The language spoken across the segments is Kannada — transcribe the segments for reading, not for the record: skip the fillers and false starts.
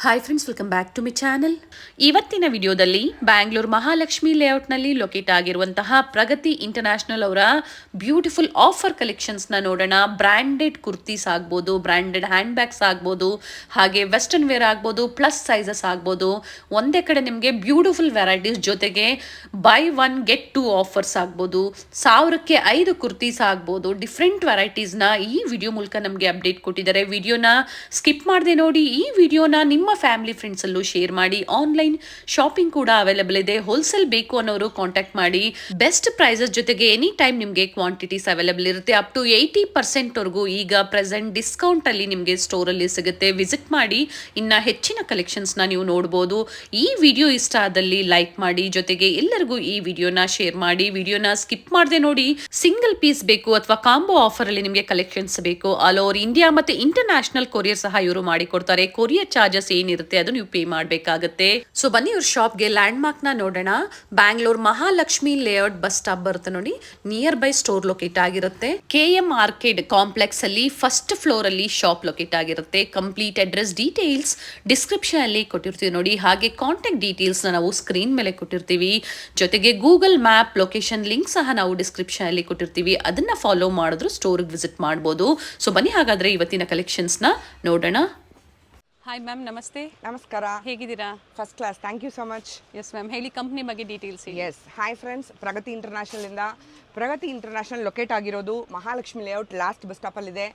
Hi friends, welcome back to my channel. ಇವತ್ತಿನ ವಿಡಿಯೋದಲ್ಲಿ ಬ್ಯಾಂಗ್ಳೂರ್ ಮಹಾಲಕ್ಷ್ಮಿ ಲೇಔಟ್ನಲ್ಲಿ ಲೊಕೇಟ್ ಆಗಿರುವಂತಹ ಪ್ರಗತಿ ಇಂಟರ್ನ್ಯಾಷನಲ್ ಅವರ ಬ್ಯೂಟಿಫುಲ್ ಆಫರ್ ಕಲೆಕ್ಷನ್ಸ್ನ ನೋಡೋಣ. ಬ್ರ್ಯಾಂಡೆಡ್ ಕುರ್ತೀಸ್ ಆಗ್ಬೋದು, ಬ್ರ್ಯಾಂಡೆಡ್ ಹ್ಯಾಂಡ್ ಬ್ಯಾಗ್ಸ್ ಆಗ್ಬೋದು, ಹಾಗೆ ವೆಸ್ಟರ್ನ್ ವೇರ್ ಆಗ್ಬೋದು, ಪ್ಲಸ್ ಸೈಜಸ್ ಆಗ್ಬೋದು. ಒಂದೇ ಕಡೆ ನಿಮಗೆ ಬ್ಯೂಟಿಫುಲ್ ವೆರೈಟೀಸ್ ಜೊತೆಗೆ buy one get two offers ಆಗ್ಬೋದು, 1000ಕ್ಕೆ 5 ಕುರ್ತೀಸ್ ಆಗ್ಬೋದು. ಡಿಫ್ರೆಂಟ್ ವೆರೈಟೀಸ್ನ ಈ ವಿಡಿಯೋ ಮೂಲಕ ನಮಗೆ ಅಪ್ಡೇಟ್ ಕೊಟ್ಟಿದ್ದಾರೆ. ವಿಡಿಯೋನ ಸ್ಕಿಪ್ ಮಾಡದೆ ನೋಡಿ. ಈ ವಿಡಿಯೋನ ನಿಮ್ಮ ಫ್ಯಾಮಿಲಿ ಫ್ರೆಂಡ್ಸ್ ಅಲ್ಲೂ ಶೇರ್ ಮಾಡಿ. ಆನ್ಲೈನ್ ಶಾಪಿಂಗ್ ಕೂಡ ಅವೈಲೇಬಲ್ ಇದೆ. ಹೋಲ್ಸೇಲ್ ಬೇಕು ಅನ್ನೋರು ಕಾಂಟ್ಯಾಕ್ಟ್ ಮಾಡಿ. ಬೆಸ್ಟ್ ಪ್ರೈಸಸ್ ಜೊತೆಗೆ ಎನಿ ಟೈಮ್ ನಿಮಗೆ ಕ್ವಾಂಟಿಟೀಸ್ ಅವೈಲೇಬಲ್ ಇರುತ್ತೆ. ಅಪ್ ಟು 80% ವರೆಗೂ ಈಗ ಪ್ರೆಸೆಂಟ್ ಡಿಸ್ಕೌಂಟ್ ಅಲ್ಲಿ ನಿಮಗೆ ಸ್ಟೋರ್ ಅಲ್ಲಿ ಸಿಗುತ್ತೆ. ವಿಸಿಟ್ ಮಾಡಿ, ಇನ್ನ ಹೆಚ್ಚಿನ ಕಲೆಕ್ಷನ್ಸ್ ನ ನೀವು ನೋಡಬಹುದು. ಈ ವಿಡಿಯೋ ಇಷ್ಟ ಆದಲ್ಲಿ ಲೈಕ್ ಮಾಡಿ, ಜೊತೆಗೆ ಎಲ್ಲರಿಗೂ ಈ ವಿಡಿಯೋನ ಶೇರ್ ಮಾಡಿ. ವಿಡಿಯೋನ ಸ್ಕಿಪ್ ಮಾಡದೆ ನೋಡಿ. ಸಿಂಗಲ್ ಪೀಸ್ ಬೇಕು ಅಥವಾ ಕಾಂಬೋ ಆಫರ್ ಅಲ್ಲಿ ನಿಮಗೆ ಕಲೆಕ್ಷನ್ಸ್ ಬೇಕು, ಆಲ್ ಓವರ್ ಇಂಡಿಯಾ ಮತ್ತೆ ಇಂಟರ್ನ್ಯಾಷನಲ್ ಕೊರಿಯರ್ ಸಹ ಇವರು ಮಾಡಿಕೊಡ್ತಾರೆ. ಕೊರಿಯರ್ ಚಾರ್ಜಸ್ ಏನಿರುತ್ತೆ ಅದು ನೀವು ಪೇ ಮಾಡಬೇಕಾಗುತ್ತೆ. ಸೊ ಬನ್ನಿ ಇವ್ರ ಶಾಪ್ಗೆ. ಲ್ಯಾಂಡ್ ಮಾರ್ಕ್ ನ ನೋಡೋಣ. Bangalore Mahalakshmi layout bus stop ಬರುತ್ತೆ ನೋಡಿ, ನಿಯರ್ ಬೈ ಸ್ಟೋರ್ ಲೊಕೇಟ್ ಆಗಿರುತ್ತೆ. KM ಆರ್ಕೇಡ್ ಕಾಂಪ್ಲೆಕ್ಸ್ ಅಲ್ಲಿ ಫಸ್ಟ್ ಫ್ಲೋರ್ ಅಲ್ಲಿ ಶಾಪ್ ಲೊಕೇಟ್ ಆಗಿರುತ್ತೆ. ಕಂಪ್ಲೀಟ್ ಅಡ್ರೆಸ್ ಡೀಟೇಲ್ಸ್ ಡಿಸ್ಕ್ರಿಪ್ಷನ್ ಅಲ್ಲಿ ಕೊಟ್ಟಿರ್ತೀವಿ ನೋಡಿ. ಹಾಗೆ ಕಾಂಟ್ಯಾಕ್ಟ್ ಡೀಟೇಲ್ಸ್ ನಾವು ಸ್ಕ್ರೀನ್ ಮೇಲೆ ಕೊಟ್ಟಿರ್ತೀವಿ. ಜೊತೆಗೆ ಗೂಗಲ್ ಮ್ಯಾಪ್ ಲೊಕೇಶನ್ ಲಿಂಕ್ ಸಹ ನಾವು ಡಿಸ್ಕ್ರಿಪ್ಷನ್ ಅಲ್ಲಿ ಕೊಟ್ಟಿರ್ತೀವಿ. ಅದನ್ನ ಫಾಲೋ ಮಾಡಿದ್ರು ಸ್ಟೋರ್ಗೆ ವಿಸಿಟ್ ಮಾಡಬಹುದು. ಸೊ ಬನ್ನಿ ಹಾಗಾದ್ರೆ ಇವತ್ತಿನ ಕಲೆಕ್ಷನ್ಸ್ ನ ನೋಡೋಣ. ಹಾಯ್ ಮ್ಯಾಮ್, ನಮಸ್ತೆ. ನಮಸ್ಕಾರ. ಹೇಗಿದ್ದೀರಾ? First class, thank you so much. Yes ma'am, ಹೇಳಿ ಕಂಪ್ನಿ ಬಗ್ಗೆ details. Yes, hi friends, Pragati international ಇಂದ. ಪ್ರಗತಿ ಇಂಟರ್ನ್ಯಾಷನಲ್ ಲೊಕೇಟ್ ಆಗಿರೋದು ಮಹಾಲಕ್ಷ್ಮಿ ಲೇಔಟ್ ಲಾಸ್ಟ್ ಬಸ್ ಸ್ಟಾಪಲ್ಲಿದೆ.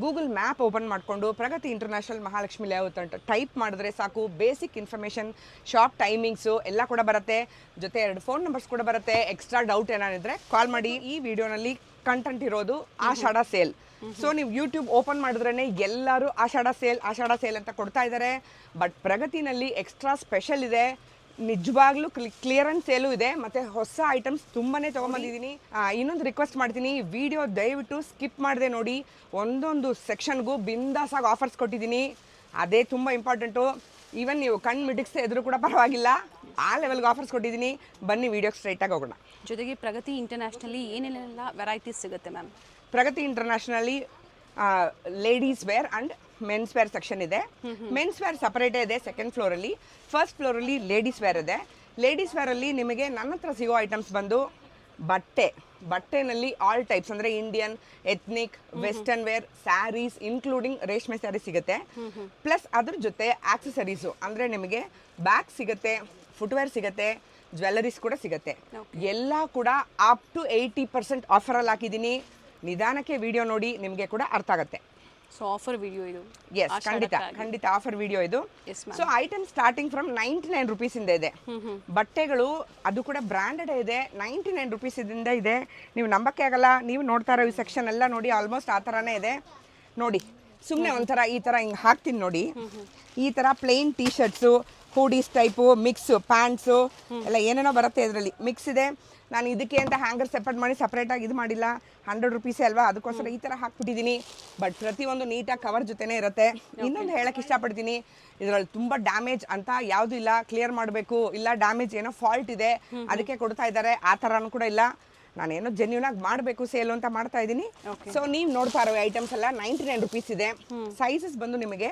ಗೂಗಲ್ ಮ್ಯಾಪ್ ಓಪನ್ ಮಾಡಿಕೊಂಡು ಪ್ರಗತಿ ಇಂಟರ್ನ್ಯಾಷನಲ್ ಮಹಾಲಕ್ಷ್ಮಿ ಲೇಔಟ್ ಅಂತ ಟೈಪ್ ಮಾಡಿದ್ರೆ ಸಾಕು, ಬೇಸಿಕ್ ಇನ್ಫಾರ್ಮೇಷನ್, ಶಾಪ್ ಟೈಮಿಂಗ್ಸು ಎಲ್ಲ ಕೂಡ ಬರುತ್ತೆ. ಜೊತೆ 2 ಫೋನ್ ನಂಬರ್ಸ್ ಕೂಡ ಬರುತ್ತೆ. ಎಕ್ಸ್ಟ್ರಾ ಡೌಟ್ ಏನಾನಿದ್ರೆ ಕಾಲ್ ಮಾಡಿ. ಈ ವಿಡಿಯೋನಲ್ಲಿ ಕಂಟೆಂಟ್ ಇರೋದು ಆಷಾಢ ಸೇಲ್. ಸೊ ನೀವು ಯೂಟ್ಯೂಬ್ ಓಪನ್ ಮಾಡಿದ್ರೇ ಎಲ್ಲರೂ ಆಷಾಢ ಸೇಲ್ ಅಂತ ಕೊಡ್ತಾ ಇದ್ದಾರೆ. ಬಟ್ ಪ್ರಗತಿನಲ್ಲಿ ಎಕ್ಸ್ಟ್ರಾ ಸ್ಪೆಷಲ್ ಇದೆ. ನಿಜವಾಗ್ಲೂ ಕ್ಲಿಯರೆನ್ಸ್ ಸೇಲು ಇದೆ. ಮತ್ತು ಹೊಸ ಐಟಮ್ಸ್ ತುಂಬಾ ತೊಗೊಂಬಂದಿದ್ದೀನಿ. ಇನ್ನೊಂದು ರಿಕ್ವೆಸ್ಟ್ ಮಾಡ್ತೀನಿ, ವಿಡಿಯೋ ದಯವಿಟ್ಟು ಸ್ಕಿಪ್ ಮಾಡದೆ ನೋಡಿ. ಒಂದೊಂದು ಸೆಕ್ಷನ್ಗೂ ಬಿಂದಾಸಾಗಿ ಆಫರ್ಸ್ ಕೊಟ್ಟಿದ್ದೀನಿ. ಅದೇ ತುಂಬ ಇಂಪಾರ್ಟೆಂಟು. ಈವನ್ ನೀವು ಕಣ್ಣು ಮಿಟಿಕ್ಸೆ ಎದುರು ಕೂಡ ಪರವಾಗಿಲ್ಲ, ಆ ಲೆವೆಲ್ಗೆ ಆಫರ್ಸ್ ಕೊಟ್ಟಿದ್ದೀನಿ. ಬನ್ನಿ ವಿಡಿಯೋಗೆ ಸ್ಟ್ರೈಟಾಗಿ ಹೋಗೋಣ. ಜೊತೆಗೆ ಪ್ರಗತಿ ಇಂಟರ್ನ್ಯಾಷನಲ್ಲಿ ಏನೇನೆಲ್ಲ ವೆರೈಟೀಸ್ ಸಿಗುತ್ತೆ ಮ್ಯಾಮ್? ಪ್ರಗತಿ ಇಂಟರ್ನ್ಯಾಷನಲ್ಲಿ ladies wear and men's wear section ಇದೆ. ಮೆನ್ಸ್ ವೇರ್ ಸಪರೇಟೇ ಇದೆ ಸೆಕೆಂಡ್ ಫ್ಲೋರಲ್ಲಿ. ಫಸ್ಟ್ ಫ್ಲೋರಲ್ಲಿ ಲೇಡೀಸ್ ವೇರ್ ಇದೆ. ಲೇಡೀಸ್ ವೇರಲ್ಲಿ ನಿಮಗೆ ನನ್ನ ಹತ್ರ ಸಿಗೋ ಐಟಮ್ಸ್ ಬಂದು ಬಟ್ಟೆನಲ್ಲಿ ಆಲ್ ಟೈಪ್ಸ್, ಅಂದರೆ Indian, ethnic, western wear, sarees including ರೇಷ್ಮೆ ಸ್ಯಾರಿ ಸಿಗುತ್ತೆ. ಪ್ಲಸ್ ಅದ್ರ ಜೊತೆ ಆಕ್ಸೆಸರೀಸು, ಅಂದರೆ ನಿಮಗೆ ಬ್ಯಾಗ್ ಸಿಗುತ್ತೆ, ಫುಟ್ವೇರ್ ಸಿಗುತ್ತೆ, ಜ್ಯುವೆಲ್ಲರೀಸ್ ಕೂಡ ಸಿಗುತ್ತೆ. ಎಲ್ಲ ಕೂಡ ಅಪ್ ಟು 80% ಆಫರಲ್ಲಿ ಹಾಕಿದ್ದೀನಿ. ನಿಧಾನಕ್ಕೆ ವಿಡಿಯೋ ನೋಡಿ, ನಿಮಗೆ ಕೂಡ ಅರ್ಥ ಆಗುತ್ತೆ. ಸೊ ಆಫರ್ ವಿಡಿಯೋ ಇದು? ಎಸ್, ಖಂಡಿತ ಆಫರ್ ವಿಡಿಯೋ ಇದು. ಸೊ ಐಟಮ್ ಸ್ಟಾರ್ಟಿಂಗ್ ಫ್ರಮ್ 99 ರುಪೀಸಿಂದ ಇದೆ. ಬಟ್ಟೆಗಳು ಅದು ಕೂಡ ಬ್ರ್ಯಾಂಡೆಡ್ ಇದೆ. 99 ರುಪೀಸಿಂದ ಇದೆ. ನೀವು ನಂಬಕ್ಕೆ ಆಗಲ್ಲ. ನೀವು ನೋಡ್ತಾ ಇರೋ ಈ ಸೆಕ್ಷನ್ ಎಲ್ಲ ನೋಡಿ, ಆಲ್ಮೋಸ್ಟ್ ಆ ಥರನೇ ಇದೆ ನೋಡಿ. ಸುಮ್ಮನೆ ಒಂಥರ ಈ ಥರ ಹಿಂಗೆ ಹಾಕ್ತೀನಿ ನೋಡಿ. ಈ ಥರ plain T shirts, hoodies type, mix, pants ಎಲ್ಲ ಏನೇನೋ ಬರುತ್ತೆ. ಇದರಲ್ಲಿ ಮಿಕ್ಸ್ ಇದೆ. ನಾನು ಇದಕ್ಕೆ ಅಂತ ಹ್ಯಾಂಗರ್ ಸಪ್ರೇಟಾಗಿ ಇದು ಮಾಡಿಲ್ಲ. 100 ರುಪೀಸೇ ಅಲ್ವಾ, ಅದಕ್ಕೋಸ್ಕರ ಈ ಥರ ಹಾಕ್ಬಿಟ್ಟಿದ್ದೀನಿ. ಬಟ್ ಪ್ರತಿಯೊಂದು ನೀಟಾಗಿ ಕವರ್ ಜೊತೆನೇ ಇರುತ್ತೆ. ಇನ್ನೊಂದು ಹೇಳಕ್ಕೆ ಇಷ್ಟಪಡ್ತೀನಿ, ಇದರಲ್ಲಿ ತುಂಬ ಡ್ಯಾಮೇಜ್ ಅಂತ ಯಾವುದೂ ಇಲ್ಲ. ಕ್ಲಿಯರ್ ಮಾಡಬೇಕು, ಇಲ್ಲ ಡ್ಯಾಮೇಜ್ ಏನೋ ಫಾಲ್ಟ್ ಇದೆ ಅದಕ್ಕೆ ಕೊಡ್ತಾ ಇದ್ದಾರೆ, ಆ ಥರನೂ ಕೂಡ ಇಲ್ಲ. ನಾನೇನೋ ಜೆನ್ಯೂನ್ ಆಗಿ ಮಾಡಬೇಕು ಸೇಲು ಅಂತ ಮಾಡ್ತಾ ಇದ್ದೀನಿ. ಸೊ ನೀವು ನೋಡ್ತಾ ಇರೋ ಐಟಮ್ಸ್ ಎಲ್ಲ 99 ರುಪೀಸ್ ಇದೆ. ಸೈಜಸ್ ಬಂದು ನಿಮಗೆ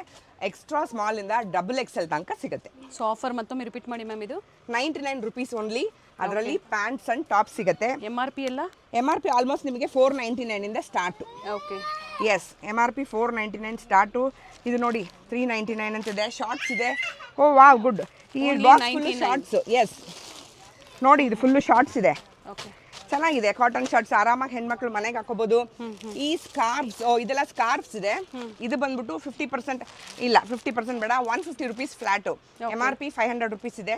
ಎಕ್ಸ್ಟ್ರಾ ಸ್ಮಾಲ್ ಇಂದ XXL ತನಕ ಸಿಗುತ್ತೆ. ಸೊ ಆಫರ್ ಮತ್ತೊಮ್ಮೆ ರಿಪೀಟ್ ಮಾಡಿ ಮ್ಯಾಮ್. ಇದು 99 ರುಪೀಸ್ ಓನ್ಲಿ. ಅದರಲ್ಲಿ ಪ್ಯಾಂಟ್ಸ್ ಅಂಡ್ ಟಾಪ್ ಸಿಗುತ್ತೆ. MRP ಎಲ್ಲ? MRP ಆಲ್ಮೋಸ್ಟ್ ನಿಮಗೆ 499 ಇಂದ start. Okay, yes, MRP 499 start. ಇದು ನೋಡಿ 399 ಅಂತಿದೆ. ಶಾರ್ಟ್ಸ್ ಇದೆ. Oh wow, good. ಈ ಬಾಕ್ಸ್ ಫುಲ್ಲು ಶಾರ್ಟ್ಸು. ಎಸ್ ನೋಡಿ, ಇದು ಫುಲ್ಲು ಶಾರ್ಟ್ಸ್ ಇದೆ. ಓಕೆ, ಚೆನ್ನಾಗಿದೆ. ಕಾಟನ್ ಶಾರ್ಟ್ಸ್ ಆರಾಮಾಗಿ ಹೆಣ್ಮಕ್ಳು ಮನೆಗೆ ಹಾಕೋಬಹುದು. ಈ ಸ್ಕಾರ್ಫ್ಸ್, ಇದೆಲ್ಲ ಸ್ಕಾರ್ಫ್ಸ್ ಇದೆ. ಇದು ಬಂದ್ಬಿಟ್ಟು 50% ಇಲ್ಲ, 50% ಬೇಡ, 150 ರುಪೀಸ್ ಫ್ಲಾಟು. MRP 500 ರುಪೀಸ್ ಇದೆ.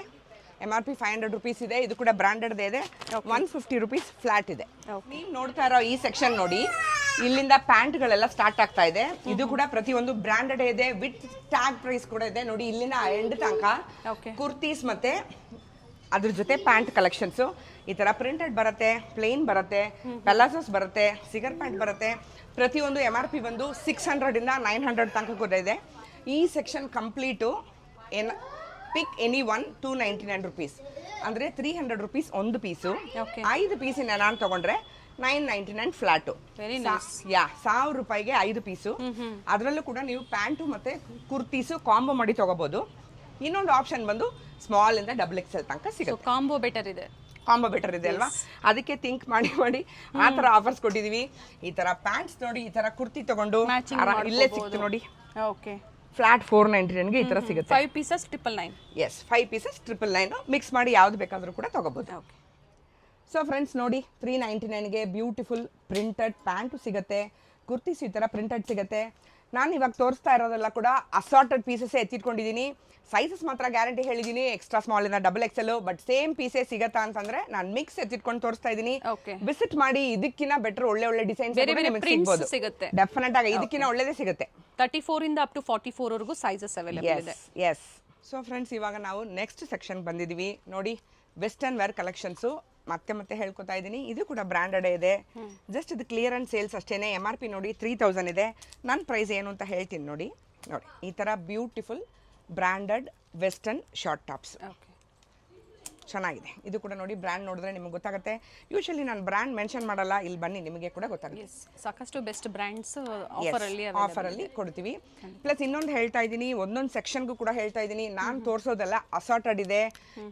MRP 500 ರುಪೀಸ್ ಇದೆ. ಇದು ಕೂಡ ಬ್ರಾಂಡೆಡ್ ಇದೆ. 150 ರುಪೀಸ್ ಫ್ಲಾಟ್ ಇದೆ. ನೀವು ನೋಡ್ತಾ ಇರೋ ಈ ಸೆಕ್ಷನ್ ನೋಡಿ, ಇಲ್ಲಿಂದ ಪ್ಯಾಂಟ್ಗಳೆಲ್ಲ ಸ್ಟಾರ್ಟ್ ಆಗ್ತಾ ಇದೆ. ಇದು ಕೂಡ ಪ್ರತಿಯೊಂದು ಬ್ರಾಂಡೆಡ್ ಇದೆ. ವಿತ್ ಟ್ಯಾಗ್ ಪ್ರೈಸ್ ಕೂಡ ಇದೆ ನೋಡಿ. ಇಲ್ಲಿಂದ ಎಂಡ್ ತನಕ ಕುರ್ತೀಸ್ ಮತ್ತೆ ಅದ್ರ ಜೊತೆ ಪ್ಯಾಂಟ್ ಕಲೆಕ್ಷನ್ಸು. ಈ ಥರ ಪ್ರಿಂಟೆಡ್ ಬರುತ್ತೆ, ಪ್ಲೇನ್ ಬರುತ್ತೆ, ಪೆಲಾಸೋಸ್ ಬರುತ್ತೆ, ಸಿಗರ್ ಪ್ಯಾಂಟ್ ಬರುತ್ತೆ. ಪ್ರತಿಯೊಂದು MRP ಬಂದು 600 ಇಂದ 900 ತನಕ ಕೂಡ ಇದೆ. ಈ ಸೆಕ್ಷನ್ ಕಂಪ್ಲೀಟು ಪಿಕ್ ಎನಿ ಒನ್ 299 ರುಪೀಸ್, ಅಂದರೆ 300 ರುಪೀಸ್ ಒಂದು ಪೀಸು. 5 ಪೀಸಿನ ನಾನು ತೊಗೊಂಡ್ರೆ 999 ಫ್ಲಾಟು. 1000 ರೂಪಾಯಿಗೆ 5 ಪೀಸು. ಅದರಲ್ಲೂ ಕೂಡ ನೀವು ಪ್ಯಾಂಟು ಮತ್ತು ಕುರ್ತೀಸು ಕಾಂಬೋ ಮಾಡಿ ತೊಗೋಬೋದು. ಇನ್ನೊಂದು ಆಪ್ಷನ್ ಬಂದು ಸ್ಮಾಲ್ ಇಂದ ಡಬಲ್ ಎಕ್ಸೆಲ್ ತನಕ ಸಿಗುತ್ತೆ. ಕಾಂಬೋ ಬೆಟರ್ ಇದೆ, ಕಾಂಬೋ ಬೆಟರ್ ಇದೆ ಅಲ್ವಾ, ಅದಕ್ಕೆ ಥಿಂಕ್ ಮಾಡಿ ಆ ಥರ ಆಫರ್ಸ್ ಕೊಟ್ಟಿದ್ದೀವಿ. ಈ ಥರ ಪ್ಯಾಂಟ್ಸ್ ನೋಡಿ, ಈ ಥರ ಕುರ್ತಿ ತಗೊಂಡು ಇಲ್ಲೇ ಸಿಕ್ತು ನೋಡಿ. ಓಕೆ, ಫ್ಲಾಟ್ 499ಗೆ ಈ ಥರ ಸಿಗುತ್ತೆ. 5 pieces 999. ಎಸ್, 5 pieces 999 ಮಿಕ್ಸ್ ಮಾಡಿ ಯಾವ್ದು ಬೇಕಾದರೂ ಕೂಡ ತಗೋಬಹುದು. ಓಕೆ, ಸೊ ಫ್ರೆಂಡ್ಸ್ ನೋಡಿ, 399ಗೆ ಬ್ಯೂಟಿಫುಲ್ ಪ್ರಿಂಟೆಡ್ ಪ್ಯಾಂಟು ಸಿಗುತ್ತೆ, ಕುರ್ತೀಸ್ ಈ ಥರ ಪ್ರಿಂಟೆಡ್ ಸಿಗುತ್ತೆ. ನಾನು ಇವಾಗ ತೋರಿಸ್ತಾ ಇರೋದೆಲ್ಲ ಕೂಡ ಅಸಾರ್ಟೆಡ್ ಪೀಸಸ್ ಎತ್ತಿಟ್ಕೊಂಡಿದ್ದೀನಿ. ಸೈಜಸ್ ಮಾತ್ರ ಗ್ಯಾರಂಟಿ ಹೇಳಿದ್ದೀನಿ, ಎಕ್ಸ್ಟ್ರಾ ಸ್ಮಾಲ್ ಇಂದ ಡಬಲ್ ಎಕ್ಸೆಲ್, ಬಟ್ ಸೇಮ್ ಪೀಸೇ ಸಿಗತ್ತಾ ಅಂತಂದ್ರೆ ನಾನು ಮಿಕ್ಸ್ ಎತ್ತಿಟ್ಕೊಂಡು ತೋರಿಸ್ತಾ ಇದ್ದೀನಿ. ವಿಸಿಟ್ ಮಾಡಿ, ಇದಕ್ಕಿಂತ ಬೆಟರ್ ಒಳ್ಳೆ ಡಿಸೈನ್ಸ್ ಸಿಗುತ್ತೆ. ಡೆಫಿನೆಟ್ ಆಗಿ ಇದಕ್ಕಿಂತ ಒಳ್ಳೆದೇ ಸಿಗುತ್ತೆ. 34 ಇಂದ ಅಪ್ ಟು 44 ವರೆಗೂ ಸೈಜಸ್ ಅವೈಲೇಬಲ್ ಇದೆ. ಎಸ್. ಸೊ ಫ್ರೆಂಡ್ಸ್, ಇವಾಗ ನಾವು ನೆಕ್ಸ್ಟ್ ಸೆಕ್ಷನ್ ಬಂದಿದ್ದೀವಿ ನೋಡಿ. ವೆಸ್ಟರ್ನ್ ವೇರ್ ಕಲೆಕ್ಷನ್ಸು ಮತ್ತೆ ಹೇಳ್ಕೊತಾ ಇದ್ದೀನಿ. ಇದು ಕೂಡ ಬ್ರ್ಯಾಂಡೆಡ್ ಇದೆ, ಜಸ್ಟ್ ಇದು ಕ್ಲಿಯರ್ ಅಂಡ್ ಸೇಲ್ಸ್ ಅಷ್ಟೇನೆ. MRP ನೋಡಿ 3000 ಇದೆ. ನನ್ನ ಪ್ರೈಸ್ ಏನು ಅಂತ ಹೇಳ್ತೀನಿ ನೋಡಿ. ಈ ಥರ beautiful branded western short tops ಚೆನ್ನಾಗಿದೆ. ಇದು ಕೂಡ ನೋಡಿ, ಬ್ರ್ಯಾಂಡ್ ನೋಡಿದ್ರೆ ನಿಮಗೆ ಗೊತ್ತಾಗುತ್ತೆ. ಯೂಶಲಿ ನಾನು ಬ್ರ್ಯಾಂಡ್ ಮೆನ್ಷನ್ ಮಾಡಲ್ಲ, ಇಲ್ಲಿ ಬನ್ನಿ ನಿಮಗೆ ಕೂಡ ಗೊತ್ತಾಗುತ್ತೆ. ಸಾಕಷ್ಟು ಬೆಸ್ಟ್ ಬ್ರ್ಯಾಂಡ್ಸ್ ಆಫರಲ್ಲಿ ಕೊಡ್ತೀವಿ. ಪ್ಲಸ್ ಇನ್ನೊಂದು ಹೇಳ್ತಾ ಇದ್ದೀನಿ, ಒಂದೊಂದು ಸೆಕ್ಷನ್ಗೂ ಕೂಡ ಹೇಳ್ತಾ ಇದ್ದೀನಿ, ನಾನು ತೋರಿಸೋದೆಲ್ಲ ಅಸಾರ್ಟೆಡ್ ಇದೆ.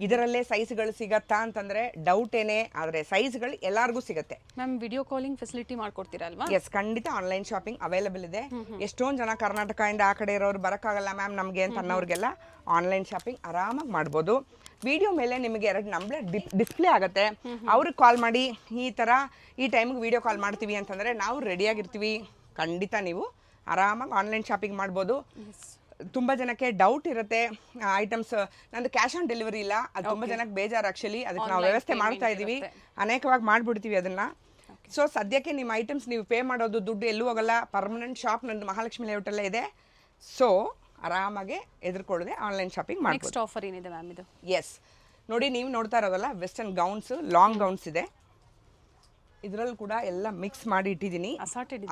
ಇದರಲ್ಲೇ ಸೈಜ್ಗಳು ಸಿಗತ್ತಾ ಅಂತಂದ್ರೆ ಡೌಟ್ ಏನೇ, ಆದರೆ ಸೈಜ್ಗಳು ಎಲ್ಲರಿಗೂ ಸಿಗುತ್ತೆ. ಮ್ಯಾಮ್, ವಿಡಿಯೋ ಕಾಲಿಂಗ್ ಫೆಸಿಲಿಟಿ ಮಾಡ್ಕೊಡ್ತೀರಾ ಅಲ್ವಾ? ಎಸ್, ಖಂಡಿತ ಆನ್ಲೈನ್ ಶಾಪಿಂಗ್ ಅವೈಲೇಬಲ್ ಇದೆ. ಎಷ್ಟೊಂದು ಜನ ಕರ್ನಾಟಕದಿಂದ ಆ ಕಡೆ ಇರೋರು ಬರೋಕ್ಕಾಗಲ್ಲ ಮ್ಯಾಮ್ ನಮಗೆ ಅಂತ ಅನ್ನೋರಿಗೆಲ್ಲ ಆನ್ಲೈನ್ ಶಾಪಿಂಗ್ ಆರಾಮಾಗಿ ಮಾಡ್ಬೋದು. ವಿಡಿಯೋ ಮೇಲೆ ನಿಮಗೆ 2 ನಂಬರ್ ಡಿಸ್ಪ್ಲೇ ಆಗುತ್ತೆ. ಅವ್ರಿಗೆ ಕಾಲ್ ಮಾಡಿ, ಈ ಥರ ಈ ಟೈಮಿಗೆ ವಿಡಿಯೋ ಕಾಲ್ ಮಾಡ್ತೀವಿ ಅಂತಂದರೆ ನಾವು ರೆಡಿಯಾಗಿರ್ತೀವಿ. ಖಂಡಿತ ನೀವು ಆರಾಮಾಗಿ ಆನ್ಲೈನ್ ಶಾಪಿಂಗ್ ಮಾಡ್ಬೋದು. ತುಂಬ ಜನಕ್ಕೆ ಡೌಟ್ ಇರುತ್ತೆ, ಐಟಮ್ಸ್ ನಂದು ಕ್ಯಾಶ್ ಆನ್ ಡೆಲಿವರಿ ಇಲ್ಲ, ಅದು ತುಂಬ ಜನಕ್ಕೆ ಬೇಜಾರು. ಆ್ಯಕ್ಚುಲಿ ಅದಕ್ಕೆ ನಾವು ವ್ಯವಸ್ಥೆ ಮಾಡ್ತಾ ಇದ್ದೀವಿ, ಅನೇಕವಾಗಿ ಮಾಡಿಬಿಡ್ತೀವಿ ಅದನ್ನು. ಸೊ ಸದ್ಯಕ್ಕೆ ನಿಮ್ಮ ಐಟಮ್ಸ್ ನೀವು ಪೇ ಮಾಡೋದು ದುಡ್ಡು ಎಲ್ಲೂ ಹೋಗಲ್ಲ. ಪರ್ಮನೆಂಟ್ ಶಾಪ್ ನಂದು ಮಹಾಲಕ್ಷ್ಮಿ ಲೇಔಟಲ್ಲೇ ಇದೆ. ಸೊ ಆರಾಮಾಗಿ ಎದುರ್ಕೊಳ್ಳದೆ ಆನ್ಲೈನ್ ಶಾಪಿಂಗ್ ಮಾಡಿ. ನೆಕ್ಸ್ಟ್ ಆಫರ್ ಏನಿದೆ ಮ್ಯಾಮ್ ಇದು? ಎಸ್ ನೋಡಿ, ನೀವು ನೋಡ್ತಾ ಇರೋದಲ್ಲ ವೆಸ್ಟರ್ನ್ ಗೌನ್ಸ್, ಲಾಂಗ್ ಗೌನ್ಸ್ ಇದೆ. ಇದರಲ್ಲಿ ಕೂಡ ಎಲ್ಲ ಮಿಕ್ಸ್ ಮಾಡಿ ಇಟ್ಟಿದ್ದೀನಿ,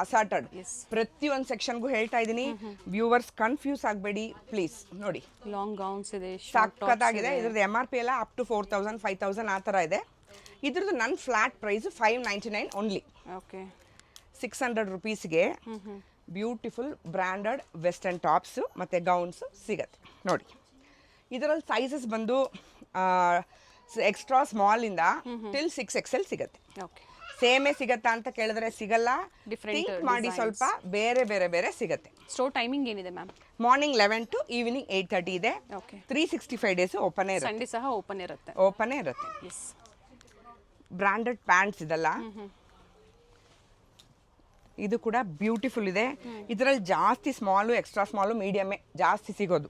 ಅಸಾರ್ಟೆಡ್. ಪ್ರತಿಯೊಂದು ಸೆಕ್ಷನ್ಗೂ ಹೇಳ್ತಾ ಇದ್ದೀನಿ, ವ್ಯೂವರ್ಸ್ ಕನ್ಫ್ಯೂಸ್ ಆಗಬೇಡಿ ಪ್ಲೀಸ್. ನೋಡಿ, ಲಾಂಗ್ ಗೌನ್ಸ್ ಇದೆ, ಸಖತ್ತಾಗಿದೆ. ಇದ್ರದ್ದು MRP ಎಲ್ಲ ಅಪ್ ಟು 4000 5000 ಆ ಥರ ಇದೆ. ಇದ್ರದ್ದು ನನ್ನ ಫ್ಲಾಟ್ ಪ್ರೈಸ್ 599 ಓನ್ಲಿ. ಓಕೆ, 600 ರುಪೀಸ್ಗೆ ಬ್ಯೂಟಿಫುಲ್ ಬ್ರ್ಯಾಂಡೆಡ್ ವೆಸ್ಟರ್ನ್ ಟಾಪ್ಸು ಮತ್ತು ಗೌನ್ಸು ಸಿಗತ್ತೆ ನೋಡಿ. ಇದರಲ್ಲಿ ಸೈಜಸ್ ಬಂದು ಎಕ್ಸ್ಟ್ರಾ ಸ್ಮಾಲಿಂದ ಟಿಲ್ 6XL ಸಿಗತ್ತೆ. ಸೇಮೇ ಸಿಗತ್ತಾ ಅಂತ ಕೇಳಿದ್ರೆ ಸಿಗಲ್ಲ, ಥಿಂಕ್ ಮಾಡಿ, ಸ್ವಲ್ಪ ಬೇರೆ ಸಿಗತ್ತೆ. ಸ್ಟೋರ್ ಟೈಮಿಂಗ್ ಏನಿದೆ ಮ್ಯಾಮ್? ಮಾರ್ನಿಂಗ್ 11 to ಈವ್ನಿಂಗ್ 8:30 ಇದೆ. 365 ಡೇಸ್ ಓಪನೇ ಇರುತ್ತೆ. ಸಂಡೇ ಸಹ ಓಪನೇ ಇರುತ್ತೆ. ಬ್ರ್ಯಾಂಡೆಡ್ ಪ್ಯಾಂಟ್ಸ್ ಇದೆಲ್ಲ, ಇದು ಕೂಡ ಬ್ಯೂಟಿಫುಲ್ ಇದೆ. ಇದರಲ್ಲಿ ಜಾಸ್ತಿ ಸ್ಮಾಲು, ಎಕ್ಸ್ಟ್ರಾ ಸ್ಮಾಲು, ಮೀಡಿಯಮೇ ಜಾಸ್ತಿ ಸಿಗೋದು.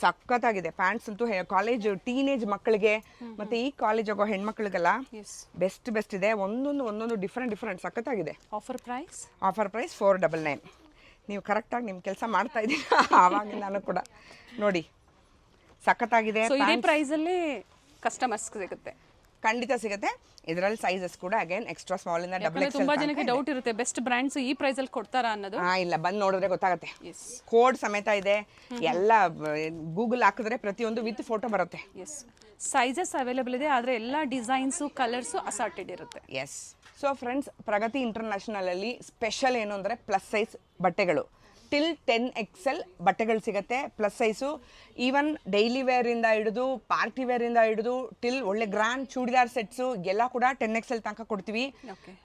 ಸಖತ್ತಾಗಿದೆ. ಪ್ಯಾಂಟ್ಸ್ ಅಂತೂ ಕಾಲೇಜ್ ಟೀನೇಜ್ ಮಕ್ಕಳಿಗೆ ಮತ್ತೆ ಈ ಕಾಲೇಜ್ ಹೋಗೋ ಹೆಣ್ಮಕ್ಳಿಗೆಲ್ಲ ಬೆಸ್ಟ್ ಇದೆ. ಒಂದೊಂದು ಡಿಫ್ರೆಂಟ್ ಸಖತ್ತಾಗಿದೆ. Offer price 499. ನೀವು ಕರೆಕ್ಟಾಗಿ ನಿಮ್ಮ ಕೆಲಸ ಮಾಡ್ತಾ ಇದ್ದೀರಾ ಆವಾಗ ನಾನು ಕೂಡ ನೋಡಿ, ಸಖತ್ತಾಗಿದೆ. ಪ್ರೈಸಲ್ಲಿ ಕಸ್ಟಮರ್ಸ್ ಸಿಗುತ್ತೆ, ಖಂಡಿತ ಸಿಗುತ್ತೆ. ಇದರಲ್ಲಿ ಸೈಜಸ್ ಕೂಡ ಅಗೇನ್ ಎಕ್ಸ್ಟ್ರಾ ಸ್ಮಾಲ್ ಇಂದ ಡಬಲ್ ಎಕ್ಸೆಲ್. ತುಂಬಾ ಜನಕ್ಕೆ ಡೌಟ್ ಇರುತ್ತೆ, ಬೆಸ್ಟ್ ಬ್ರ್ಯಾಂಡ್ಸ್ ಈ ಪ್ರೈಸ್ ಅಲ್ಲಿ ಕೊಡ್ತಾರಾ ಅನ್ನೋದು. ಇಲ್ಲ, ಬಂದು ನೋಡಿದ್ರೆ ಗೊತ್ತಾಗುತ್ತೆ. ಕೋಡ್ ಸಮೇತ ಇದೆ, ಎಲ್ಲ ಗೂಗಲ್ ಹಾಕಿದ್ರೆ ಪ್ರತಿಯೊಂದು ವಿತ್ ಫೋಟೋ ಬರುತ್ತೆ. ಸೈಜಸ್ ಅವೈಲೇಬಲ್ ಇದೆ, ಆದರೆ ಎಲ್ಲ ಡಿಸೈನ್ಸು ಕಲರ್ಸು ಅಸಾರ್ಟೆಡ್ ಇರುತ್ತೆ. S. So friends, Pragati international ಅಲ್ಲಿ ಸ್ಪೆಷಲ್ ಏನು ಅಂದರೆ ಪ್ಲಸ್ ಸೈಜ್ ಬಟ್ಟೆಗಳು ಟಿಲ್ 10XL ಬಟ್ಟೆಗಳು ಸಿಗುತ್ತೆ. ಪ್ಲಸ್ ಸೈಜು ಈವನ್ ಡೈಲಿ ವೇರಿಂದ ಹಿಡಿದು ಪಾರ್ಟಿ ವೇರಿಂದ ಹಿಡಿದು ಟಿಲ್ ಒಳ್ಳೆ ಗ್ರ್ಯಾಂಡ್ ಚೂಡಿದಾರ್ ಸೆಟ್ಸು ಎಲ್ಲ ಕೂಡ 10XL ತನಕ ಕೊಡ್ತೀವಿ.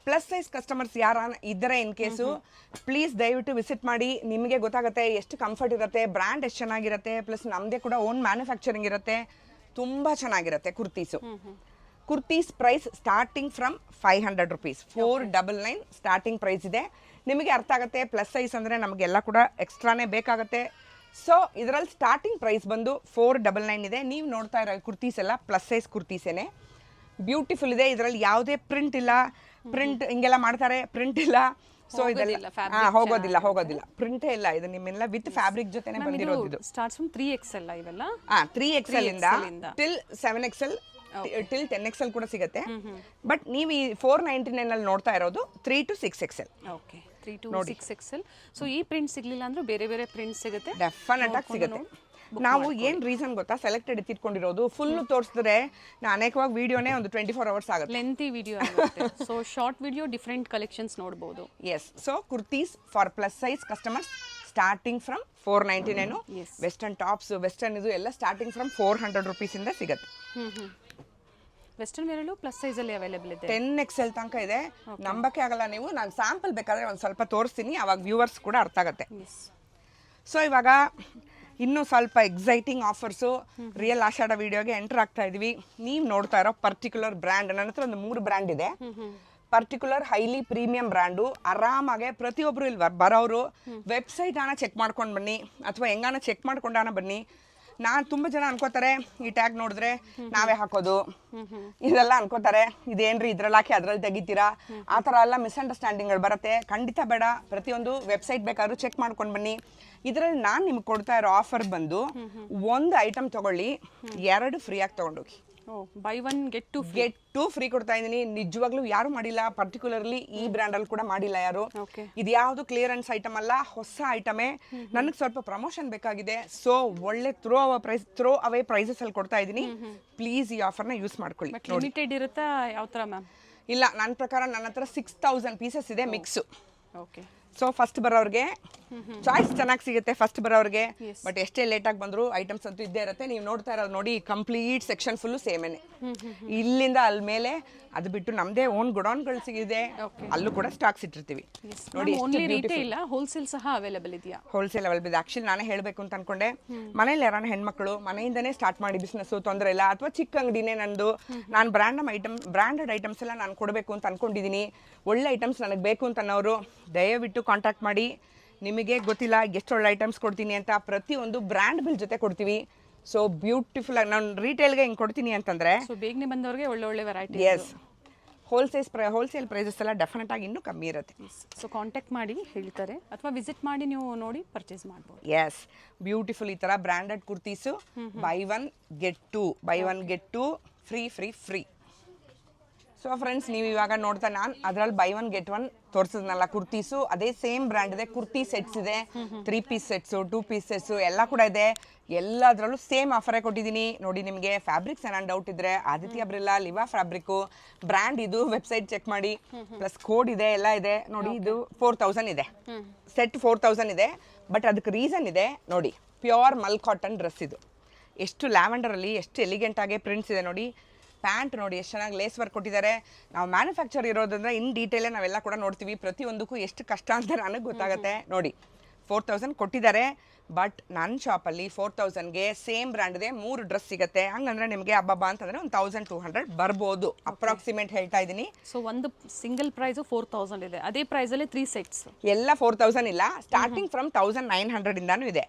ಪ್ಲಸ್ ಸೈಜ್ ಕಸ್ಟಮರ್ಸ್ ಯಾರ ಇದ್ದರೆ ಇನ್ ಕೇಸು ಪ್ಲೀಸ್ ದಯವಿಟ್ಟು ವಿಸಿಟ್ ಮಾಡಿ, ನಿಮಗೆ ಗೊತ್ತಾಗುತ್ತೆ ಎಷ್ಟು ಕಂಫರ್ಟ್ ಇರುತ್ತೆ, ಬ್ರ್ಯಾಂಡ್ ಎಷ್ಟು ಚೆನ್ನಾಗಿರುತ್ತೆ. ಪ್ಲಸ್ ನಮ್ಮದೇ ಕೂಡ ಓನ್ ಮ್ಯಾನುಫ್ಯಾಕ್ಚರಿಂಗ್ ಇರುತ್ತೆ, ತುಂಬ ಚೆನ್ನಾಗಿರುತ್ತೆ. Kurtis price starting from 500 rupees, 499 starting price ಇದೆ. ನಿಮಗೆ ಅರ್ಥ ಆಗುತ್ತೆ, ಪ್ಲಸ್ ಸೈಜ್ ಅಂದರೆ ನಮಗೆಲ್ಲ ಕೂಡ ಎಕ್ಸ್ಟ್ರಾನೇ ಬೇಕಾಗುತ್ತೆ. ಸೊ ಇದರಲ್ಲಿ ಸ್ಟಾರ್ಟಿಂಗ್ ಪ್ರೈಸ್ ಬಂದು 499 ಇದೆ. ನೀವು ನೋಡ್ತಾ ಇರೋ ಕುರ್ತೀಸ್ ಎಲ್ಲ ಪ್ಲಸ್ ಸೈಜ್ ಕುರ್ತೀಸೇನೆ, ಬ್ಯೂಟಿಫುಲ್ ಇದೆ. ಇದರಲ್ಲಿ ಯಾವುದೇ ಪ್ರಿಂಟ್ ಇಲ್ಲ, ಪ್ರಿಂಟ್ ಹಿಂಗೆಲ್ಲ ಮಾಡ್ತಾರೆ, ಪ್ರಿಂಟ್ ಇಲ್ಲ. ಸೊ ಇದೆಲ್ಲ ಹೋಗೋದಿಲ್ಲ, ಪ್ರಿಂಟೇ ಇಲ್ಲ. ಇದು ನಿಮ್ಮೆಲ್ಲ ವಿತ್ ಫ್ಯಾಬ್ರಿಕ್ ಜೊತೆನೆ ಬಂದಿರೋದು. ಇದು ಸ್ಟಾರ್ಟ್ಸ್ ಫ್ರಮ್ 3XL ಇವೆಲ್ಲ. 3XL ಇಂದ ಟಿಲ್ 7XL ಟಿಲ್ 10XL ಕೂಡ ಸಿಗುತ್ತೆ. ಬಟ್ ನೀವು ಈ 499 ಅಲ್ಲಿ ನೋಡ್ತಾ ಇರೋದು 3 to 6XL. Okay, 3 to 6XL. So ಈ ಪ್ರಿಂಟ್ ಸಿಗ್ಲಿಲ್ಲ ಅಂದ್ರೆ ಬೇರೆ ಪ್ರಿಂಟ್ ಸಿಗುತ್ತೆ, ಡೆಫಿನೆಟ್ ಆಗಿ ಸಿಗುತ್ತೆ. ನಾವು ಏನು ರೀಸನ್ ಗೊತ್ತಾ, ಸೆಲೆಕ್ಟೆಡ್ ಎತ್ತಿಟ್ಕೊಂಡಿರೋದು. ಫುಲ್ ತೋರಿಸಿದ್ರೆ ಅನೇಕವಾಗಿ ವಿಡಿಯೋನೇ ಒಂದು 24 hours ಆಗುತ್ತೆ, ಲೆಂತಿ ವಿಡಿಯೋ ಆಗುತ್ತೆ. So short video different collections ನೋಡಬಹುದು. Yes. So kurtis for plus size customers starting from 499. Western tops, western ಇದು ಎಲ್ಲ ಸ್ಟಾರ್ಟಿಂಗ್ ಫ್ರಮ್ 400 ರೂಪೀಸಿಂದ ಸಿಗುತ್ತೆ. ವೆಸ್ಟರ್ನ್ ವೇರಲ್ಲೂ ಪ್ಲಸ್ ಸೈಜಲ್ಲಿ ಅವೈಲೇಬಲ್ ಇದೆ, 10XL ತನಕ ಇದೆ. ನಂಬಕ್ಕೆ ಆಗಲ್ಲ ನೀವು, ನಾನು ಸ್ಯಾಂಪಲ್ ಬೇಕಾದರೆ ಒಂದು ಸ್ವಲ್ಪ ತೋರಿಸ್ತೀನಿ, ಅವಾಗ ವ್ಯೂವರ್ಸ್ ಕೂಡ ಅರ್ಥ ಆಗುತ್ತೆ. ಸೊ ಇವಾಗ ಇನ್ನೂ ಸ್ವಲ್ಪ ಎಕ್ಸೈಟಿಂಗ್ ಆಫರ್ಸು ರಿಯಲ್ ಆಷಾಢ ವಿಡಿಯೋಗೆ ಎಂಟರ್ ಆಗ್ತಾ ಇದೀವಿ. ನೀವು ನೋಡ್ತಾ ಇರೋ ಪರ್ಟಿಕ್ಯುಲರ್ ಬ್ರ್ಯಾಂಡ್, ನನ್ನ ಹತ್ರ ಒಂದು 3 ಬ್ರ್ಯಾಂಡ್ ಇದೆ. Particular highly premium brand. ಆರಾಮಾಗೆ ಪ್ರತಿಯೊಬ್ಬರು ಇಲ್ಲಿ ಬರೋರು ವೆಬ್ಸೈಟ್ ಚೆಕ್ ಮಾಡ್ಕೊಂಡು ಬನ್ನಿ, ಅಥವಾ ಹೆಂಗಾನ ಚೆಕ್ ಮಾಡ್ಕೊಂಡಾನ ಬನ್ನಿ. ನಾನು ತುಂಬ ಜನ ಅನ್ಕೋತಾರೆ ಈ ಟ್ಯಾಗ್ ನೋಡಿದ್ರೆ ನಾವೇ ಹಾಕೋದು ಇದೆಲ್ಲ ಅನ್ಕೋತಾರೆ, ಇದೇನ್ರಿ ಇದ್ರಲ್ಲಿ ಹಾಕಿ ಅದ್ರಲ್ಲಿ ತೆಗಿತೀರಾ, ಆ ಥರ ಎಲ್ಲ ಮಿಸ್ಅಂಡರ್ಸ್ಟ್ಯಾಂಡಿಂಗ್ಗಳು ಬರುತ್ತೆ. ಖಂಡಿತ ಬೇಡ, ಪ್ರತಿಯೊಂದು ವೆಬ್ಸೈಟ್ ಬೇಕಾದ್ರೂ ಚೆಕ್ ಮಾಡ್ಕೊಂಡು ಬನ್ನಿ. ಇದರಲ್ಲಿ ನಾನು ನಿಮ್ಗೆ ಕೊಡ್ತಾ ಇರೋ ಆಫರ್ ಬಂದು, ಒಂದು ಐಟಮ್ ತಗೊಳ್ಳಿ, 2 ಫ್ರೀಯಾಗಿ ತೊಗೊಂಡೋಗಿ. ಬೈ 1 ಗೆಟ್ 2 ಫ್ರೀ ಕೊಡ್ತಾ ಇದ್ದೀನಿ. ನಿಜವಾಗ್ಲೂ ಯಾರು ಮಾಡಿಲ್ಲ, ಪರ್ಟಿಕ್ಯುಲರ್ಲಿ ಈ ಬ್ರ್ಯಾಂಡ್ ಅಲ್ಲಿ ಕೂಡ ಮಾಡಿಲ್ಲ ಯಾರು. ಇದು ಯಾವುದು ಕ್ಲಿಯರೆನ್ಸ್ ಐಟಮ್ ಅಲ್ಲ, ಹೊಸ ಐಟಮೇ. ನನಗೆ ಸ್ವಲ್ಪ ಪ್ರಮೋಷನ್ ಬೇಕಾಗಿದೆ, ಸೊ ಒಳ್ಳೆ ಥ್ರೋ ಅವೇ ಪ್ರೈಸಸ್ ಅಲ್ಲಿ ಕೊಡ್ತಾ ಇದ್ದೀನಿ. ಪ್ಲೀಸ್ ಈ ಆಫರ್ನ ಯೂಸ್ ಮಾಡ್ಕೊಳ್ಳಿ. ಲಿಮಿಟೆಡ್ ಇರುತ್ತಾ ಯಾವ ಥರ ಮ್ಯಾಮ್? ಇಲ್ಲ, ನನ್ನ ಪ್ರಕಾರ ನನ್ನ ಹತ್ರ 6000 ಪೀಸಸ್ ಇದೆ ಮಿಕ್ಸು. ಓಕೆ. ಸೊ ಫಸ್ಟ್ ಬರೋರಿಗೆ ಚಾಯ್ಸ್ ಚೆನ್ನಾಗಿ ಸಿಗುತ್ತೆ, ಫಸ್ಟ್ ಬರೋರಿಗೆ. ಬಟ್ ಎಷ್ಟೇ ಲೇಟಾಗಿ ಬಂದರೂ ಐಟಮ್ಸ್ ಅಂತೂ ಇದ್ದೇ ಇರುತ್ತೆ. ನೀವು ನೋಡ್ತಾ ಇರೋದು ನೋಡಿ, ಕಂಪ್ಲೀಟ್ ಸೆಕ್ಷನ್ ಫುಲ್ಲು ಸೇಮೇನೆ. ಇಲ್ಲಿಂದ ಅಲ್ಲಿ ಮೇಲೆ ಅದು ಬಿಟ್ಟು ನಮ್ಮದೇ ಓನ್ ಗೋಡೌನ್ಗಳು ಸಿಗಿದೆ, ಅಲ್ಲೂ ಕೂಡ ಸ್ಟಾಕ್ಸ್ ಇಟ್ಟಿರ್ತೀವಿ ನೋಡಿ. ಹೋಲ್ಸೇಲ್ ಸಹ ಅವೈಲೇಬಲ್ ಇದೆಯಾ? ಹೋಲ್ಸೇಲ್ ಅವೈಲೇಬಲ್ ಇದೆ. ಆಕ್ಚುಲಿ ನಾನೇ ಹೇಳಬೇಕು ಅಂತ ಅನ್ಕೊಂಡೆ, ಮನೇಲಿ ಯಾರನ್ನ ಹೆಣ್ಮಕ್ಳು ಮನೆಯಿಂದನೇ ಸ್ಟಾರ್ಟ್ ಮಾಡಿ ಬಿಸ್ನೆಸ್ಸು, ತೊಂದರೆ ಇಲ್ಲ, ಅಥವಾ ಚಿಕ್ಕ ಅಂಗಡಿನೇ ನಂದು, ನಾನು ಬ್ರ್ಯಾಂಡೆಡ್ ಐಟಮ್ಸ್ ಎಲ್ಲ ನಾನು ಕೊಡಬೇಕು ಅಂತ ಅನ್ಕೊಂಡಿದ್ದೀನಿ. ಒಳ್ಳೆ ಐಟಮ್ಸ್ ನನಗೆ ಬೇಕು ಅಂತ ಅನ್ನೋರು ದಯವಿಟ್ಟು ಕಾಂಟ್ಯಾಕ್ಟ್ ಮಾಡಿ. ನಿಮಗೆ ಗೊತ್ತಿಲ್ಲ ಎಷ್ಟು ಒಳ್ಳೆ ಐಟಮ್ಸ್ ಕೊಡ್ತೀನಿ ಅಂತ. ಪ್ರತಿಯೊಂದು ಬ್ರ್ಯಾಂಡ್ ಬಿಲ್ ಜೊತೆ ಕೊಡ್ತೀವಿ. ಸೊ ಬ್ಯೂಟಿಫುಲ್ ಆಗಿ ನಾನು ರಿಟೇಲ್ಗೆ ಹಿಂಗೆ ಕೊಡ್ತೀನಿ ಅಂತಂದರೆ, ಬೇಗನೆ ಬಂದವ್ರಿಗೆ ಒಳ್ಳೆ ವೆರೈಟಿ. ಎಸ್, ಹೋಲ್ಸೇಲ್ ಪ್ರೈಸಸ್ ಎಲ್ಲ ಡೆಫಿನೆಟ್ ಆಗಿ ಇನ್ನೂ ಕಮ್ಮಿ ಇರುತ್ತೆ. ಸೊ ಕಾಂಟ್ಯಾಕ್ಟ್ ಮಾಡಿ ಹೇಳ್ತಾರೆ, ಅಥವಾ ವಿಸಿಟ್ ಮಾಡಿ ನೀವು ನೋಡಿ ಪರ್ಚೇಸ್ ಮಾಡ್ಬೋದು. ಎಸ್, ಬ್ಯೂಟಿಫುಲ್ ಈ ಥರ branded kurtis, by 1 get 2 free. So friends, ನೀವು ಇವಾಗ ನೋಡ್ತಾ, ನಾನು ಅದರಲ್ಲಿ ಬೈ 1 ಗೆಟ್ 1 ತೋರಿಸಿದ್ನಲ್ಲ ಕುರ್ತೀಸು, ಅದೇ ಸೇಮ್ ಬ್ರ್ಯಾಂಡ್ ಇದೆ. ಕುರ್ತಿ ಸೆಟ್ಸ್ ಇದೆ, 3 ಪೀಸ್ ಸೆಟ್ಸು, 2 ಪೀಸ್ ಸೆಟ್ಸು ಎಲ್ಲ ಕೂಡ ಇದೆ. ಎಲ್ಲದರಲ್ಲೂ ಸೇಮ್ ಆಫರೇ ಕೊಟ್ಟಿದ್ದೀನಿ ನೋಡಿ. ನಿಮಗೆ ಫ್ಯಾಬ್ರಿಕ್ಸ್ ಏನಾದ್ರು ಡೌಟ್ ಇದ್ರೆ ಆದಿತ್ಯ ಬ್ರಿಲ್ಲಾ, ಲಿವಾ ಫ್ಯಾಬ್ರಿಕ್ಕು ಬ್ರ್ಯಾಂಡ್ ಇದು, ವೆಬ್ಸೈಟ್ ಚೆಕ್ ಮಾಡಿ. ಪ್ಲಸ್ ಕೋಡ್ ಇದೆ, ಎಲ್ಲ ಇದೆ ನೋಡಿ. ಇದು 4000 ಇದೆ, ಸೆಟ್ 4000 ಇದೆ. ಬಟ್ ಅದಕ್ಕೆ ರೀಸನ್ ಇದೆ ನೋಡಿ, ಪ್ಯೂರ್ ಮಲ್ ಕಾಟನ್ ಡ್ರೆಸ್ ಇದು. ಎಷ್ಟು ಲ್ಯಾವೆಂಡರಲ್ಲಿ ಎಷ್ಟು ಎಲಿಗೆಂಟ್ ಆಗಿ ಪ್ರಿಂಟ್ಸ್ ಇದೆ ನೋಡಿ. ಪ್ಯಾಂಟ್ ನೋಡಿ ಎಷ್ಟು ಚೆನ್ನಾಗಿ ಲೇಸ್ ವರ್ಕ್ ಕೊಟ್ಟಿದ್ದಾರೆ. ನಾವು ಮ್ಯಾನುಫ್ಯಾಕ್ಚರ್ ಇರೋದ್ರಿಂದ ಇನ್ ಡೀಟೇಲೇ ನಾವೆಲ್ಲ ಕೂಡ ನೋಡ್ತೀವಿ. ಪ್ರತಿಯೊಂದಕ್ಕೂ ಎಷ್ಟು ಕಷ್ಟ ಅಂತ ನನಗೆ ಗೊತ್ತಾಗುತ್ತೆ ನೋಡಿ. 4000 ಕೊಟ್ಟಿದ್ದಾರೆ. ಬಟ್ ನನ್ನ ಶಾಪಲ್ಲಿ 4000ಗೆ ಸೇಮ್ ಬ್ರ್ಯಾಂಡ್ ಇದೆ, 3 ಡ್ರೆಸ್ ಸಿಗುತ್ತೆ. ಹಂಗಂದ್ರೆ ನಿಮಗೆ ಹಬ್ಬ ಅಂತಂದ್ರೆ 1200 ಬರ್ಬೋದು, ಅಪ್ರಾಕ್ಸಿಮೇಟ್ ಹೇಳ್ತಾ ಇದ್ದೀನಿ. ಸೊ ಒಂದು ಸಿಂಗಲ್ ಪ್ರೈಸ್ 4000 ಇದೆ, ಅದೇ ಪ್ರೈಸ್ ಅಲ್ಲಿ 3 ಸೆಟ್ಸ್ ಎಲ್ಲ 4000 ಇಲ್ಲ, ಸ್ಟಾರ್ಟಿಂಗ್ ಫ್ರಮ್ 1900 ಇಂದಾನು ಇದೆ.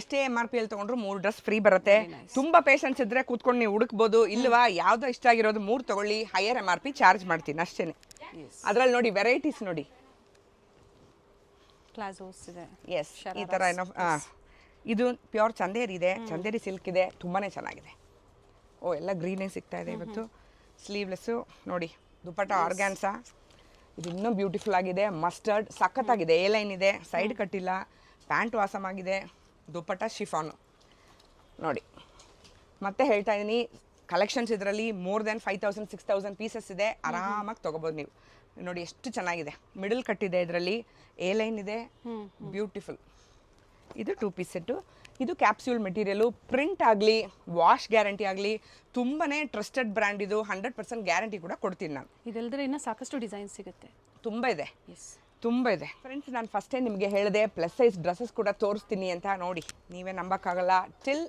ಎಷ್ಟೇ MRP ಅಲ್ಲಿ ತಗೊಂಡ್ರು 3 ಡ್ರೆಸ್ ಫ್ರೀ ಬರುತ್ತೆ. ತುಂಬಾ ಪೇಷನ್ಸ್ ಇದ್ರೆ ಕೂತ್ಕೊಂಡು ನೀವು ಹುಡುಕ್ಬೋದು. ಇಲ್ವಾ ಯಾವ್ದೋ ಇಷ್ಟ ಆಗಿರೋದು 3 ತಗೊಳ್ಳಿ, ಹೈಯರ್ MRP ಚಾರ್ಜ್ ಮಾಡ್ತೀನಿ ಅಷ್ಟೇನೆ. ಅದ್ರಲ್ಲಿ ನೋಡಿ ವೆರೈಟೀಸ್ ನೋಡಿ, ಪ್ಲಾಜೋಸ್ ಇದೆ. ಎಸ್, ಈ ಥರ ಏನೋ ಇದು ಪ್ಯೂರ್ ಚಂದೇರಿ ಇದೆ, ಚಂದೇರಿ ಸಿಲ್ಕ್ ಇದೆ, ತುಂಬಾ ಚೆನ್ನಾಗಿದೆ. ಎಲ್ಲ ಗ್ರೀನೇ ಸಿಗ್ತಾ ಇದೆ ಇವತ್ತು. ಸ್ಲೀವ್ಲೆಸ್ಸು ನೋಡಿ, ದುಪಟ್ಟ ಆರ್ಗ್ಯಾನ್ಸಾ, ಇದು ಇನ್ನೂ ಬ್ಯೂಟಿಫುಲ್ ಆಗಿದೆ. ಮಸ್ಟರ್ಡ್ ಸಖತ್ತಾಗಿದೆ, ಎ ಲೈನ್ ಇದೆ, ಸೈಡ್ ಕಟ್ಟಿಲ್ಲ, ಪ್ಯಾಂಟ್ ವಾಸಮಾಗಿದೆ, ದುಪಟ್ಟ ಶಿಫಾನು ನೋಡಿ. ಮತ್ತೆ ಹೇಳ್ತಾ ಇದ್ದೀನಿ, ಕಲೆಕ್ಷನ್ಸ್ ಇದರಲ್ಲಿ ಮೋರ್ ದೆನ್ 5000 6000 ಪೀಸಸ್ ಇದೆ. ಆರಾಮಾಗಿ ತೊಗೋಬೋದು ನೀವು ನೋಡಿ. ಎಷ್ಟು ಚೆನ್ನಾಗಿದೆ, ಮಿಡಲ್ ಕಟ್ಟಿದೆ, ಇದರಲ್ಲಿ ಎ ಲೈನ್ ಇದೆ, ಬ್ಯೂಟಿಫುಲ್. ಇದು 2 ಪೀಸ್ ಸೆಟ್ಟು. ಇದು ಕ್ಯಾಪ್ಸ್ಯೂಲ್ ಮೆಟೀರಿಯಲು, ಪ್ರಿಂಟ್ ಆಗಲಿ ವಾಶ್ ಗ್ಯಾರಂಟಿ ಆಗಲಿ ತುಂಬಾ ಟ್ರಸ್ಟೆಡ್ ಬ್ರ್ಯಾಂಡ್ ಇದು. 100% ಗ್ಯಾರಂಟಿ ಕೂಡ ಕೊಡ್ತೀನಿ ನಾನು. ಇದೆಲ್ಲದ್ರೆ ಇನ್ನೂ ಸಾಕಷ್ಟು ಡಿಸೈನ್ ಸಿಗುತ್ತೆ, ತುಂಬ ಇದೆ. ಫ್ರೆಂಡ್ಸ್, ನಾನು ಫಸ್ಟೇ ನಿಮಗೆ ಹೇಳಿದೆ ಪ್ಲಸ್ ಸೈಜ್ ಡ್ರೆಸ್ಸಸ್ ಕೂಡ ತೋರಿಸ್ತೀನಿ ಅಂತ. ನೋಡಿ, ನೀವೇ ನಂಬಕ್ಕಾಗಲ್ಲ, ಟಿಲ್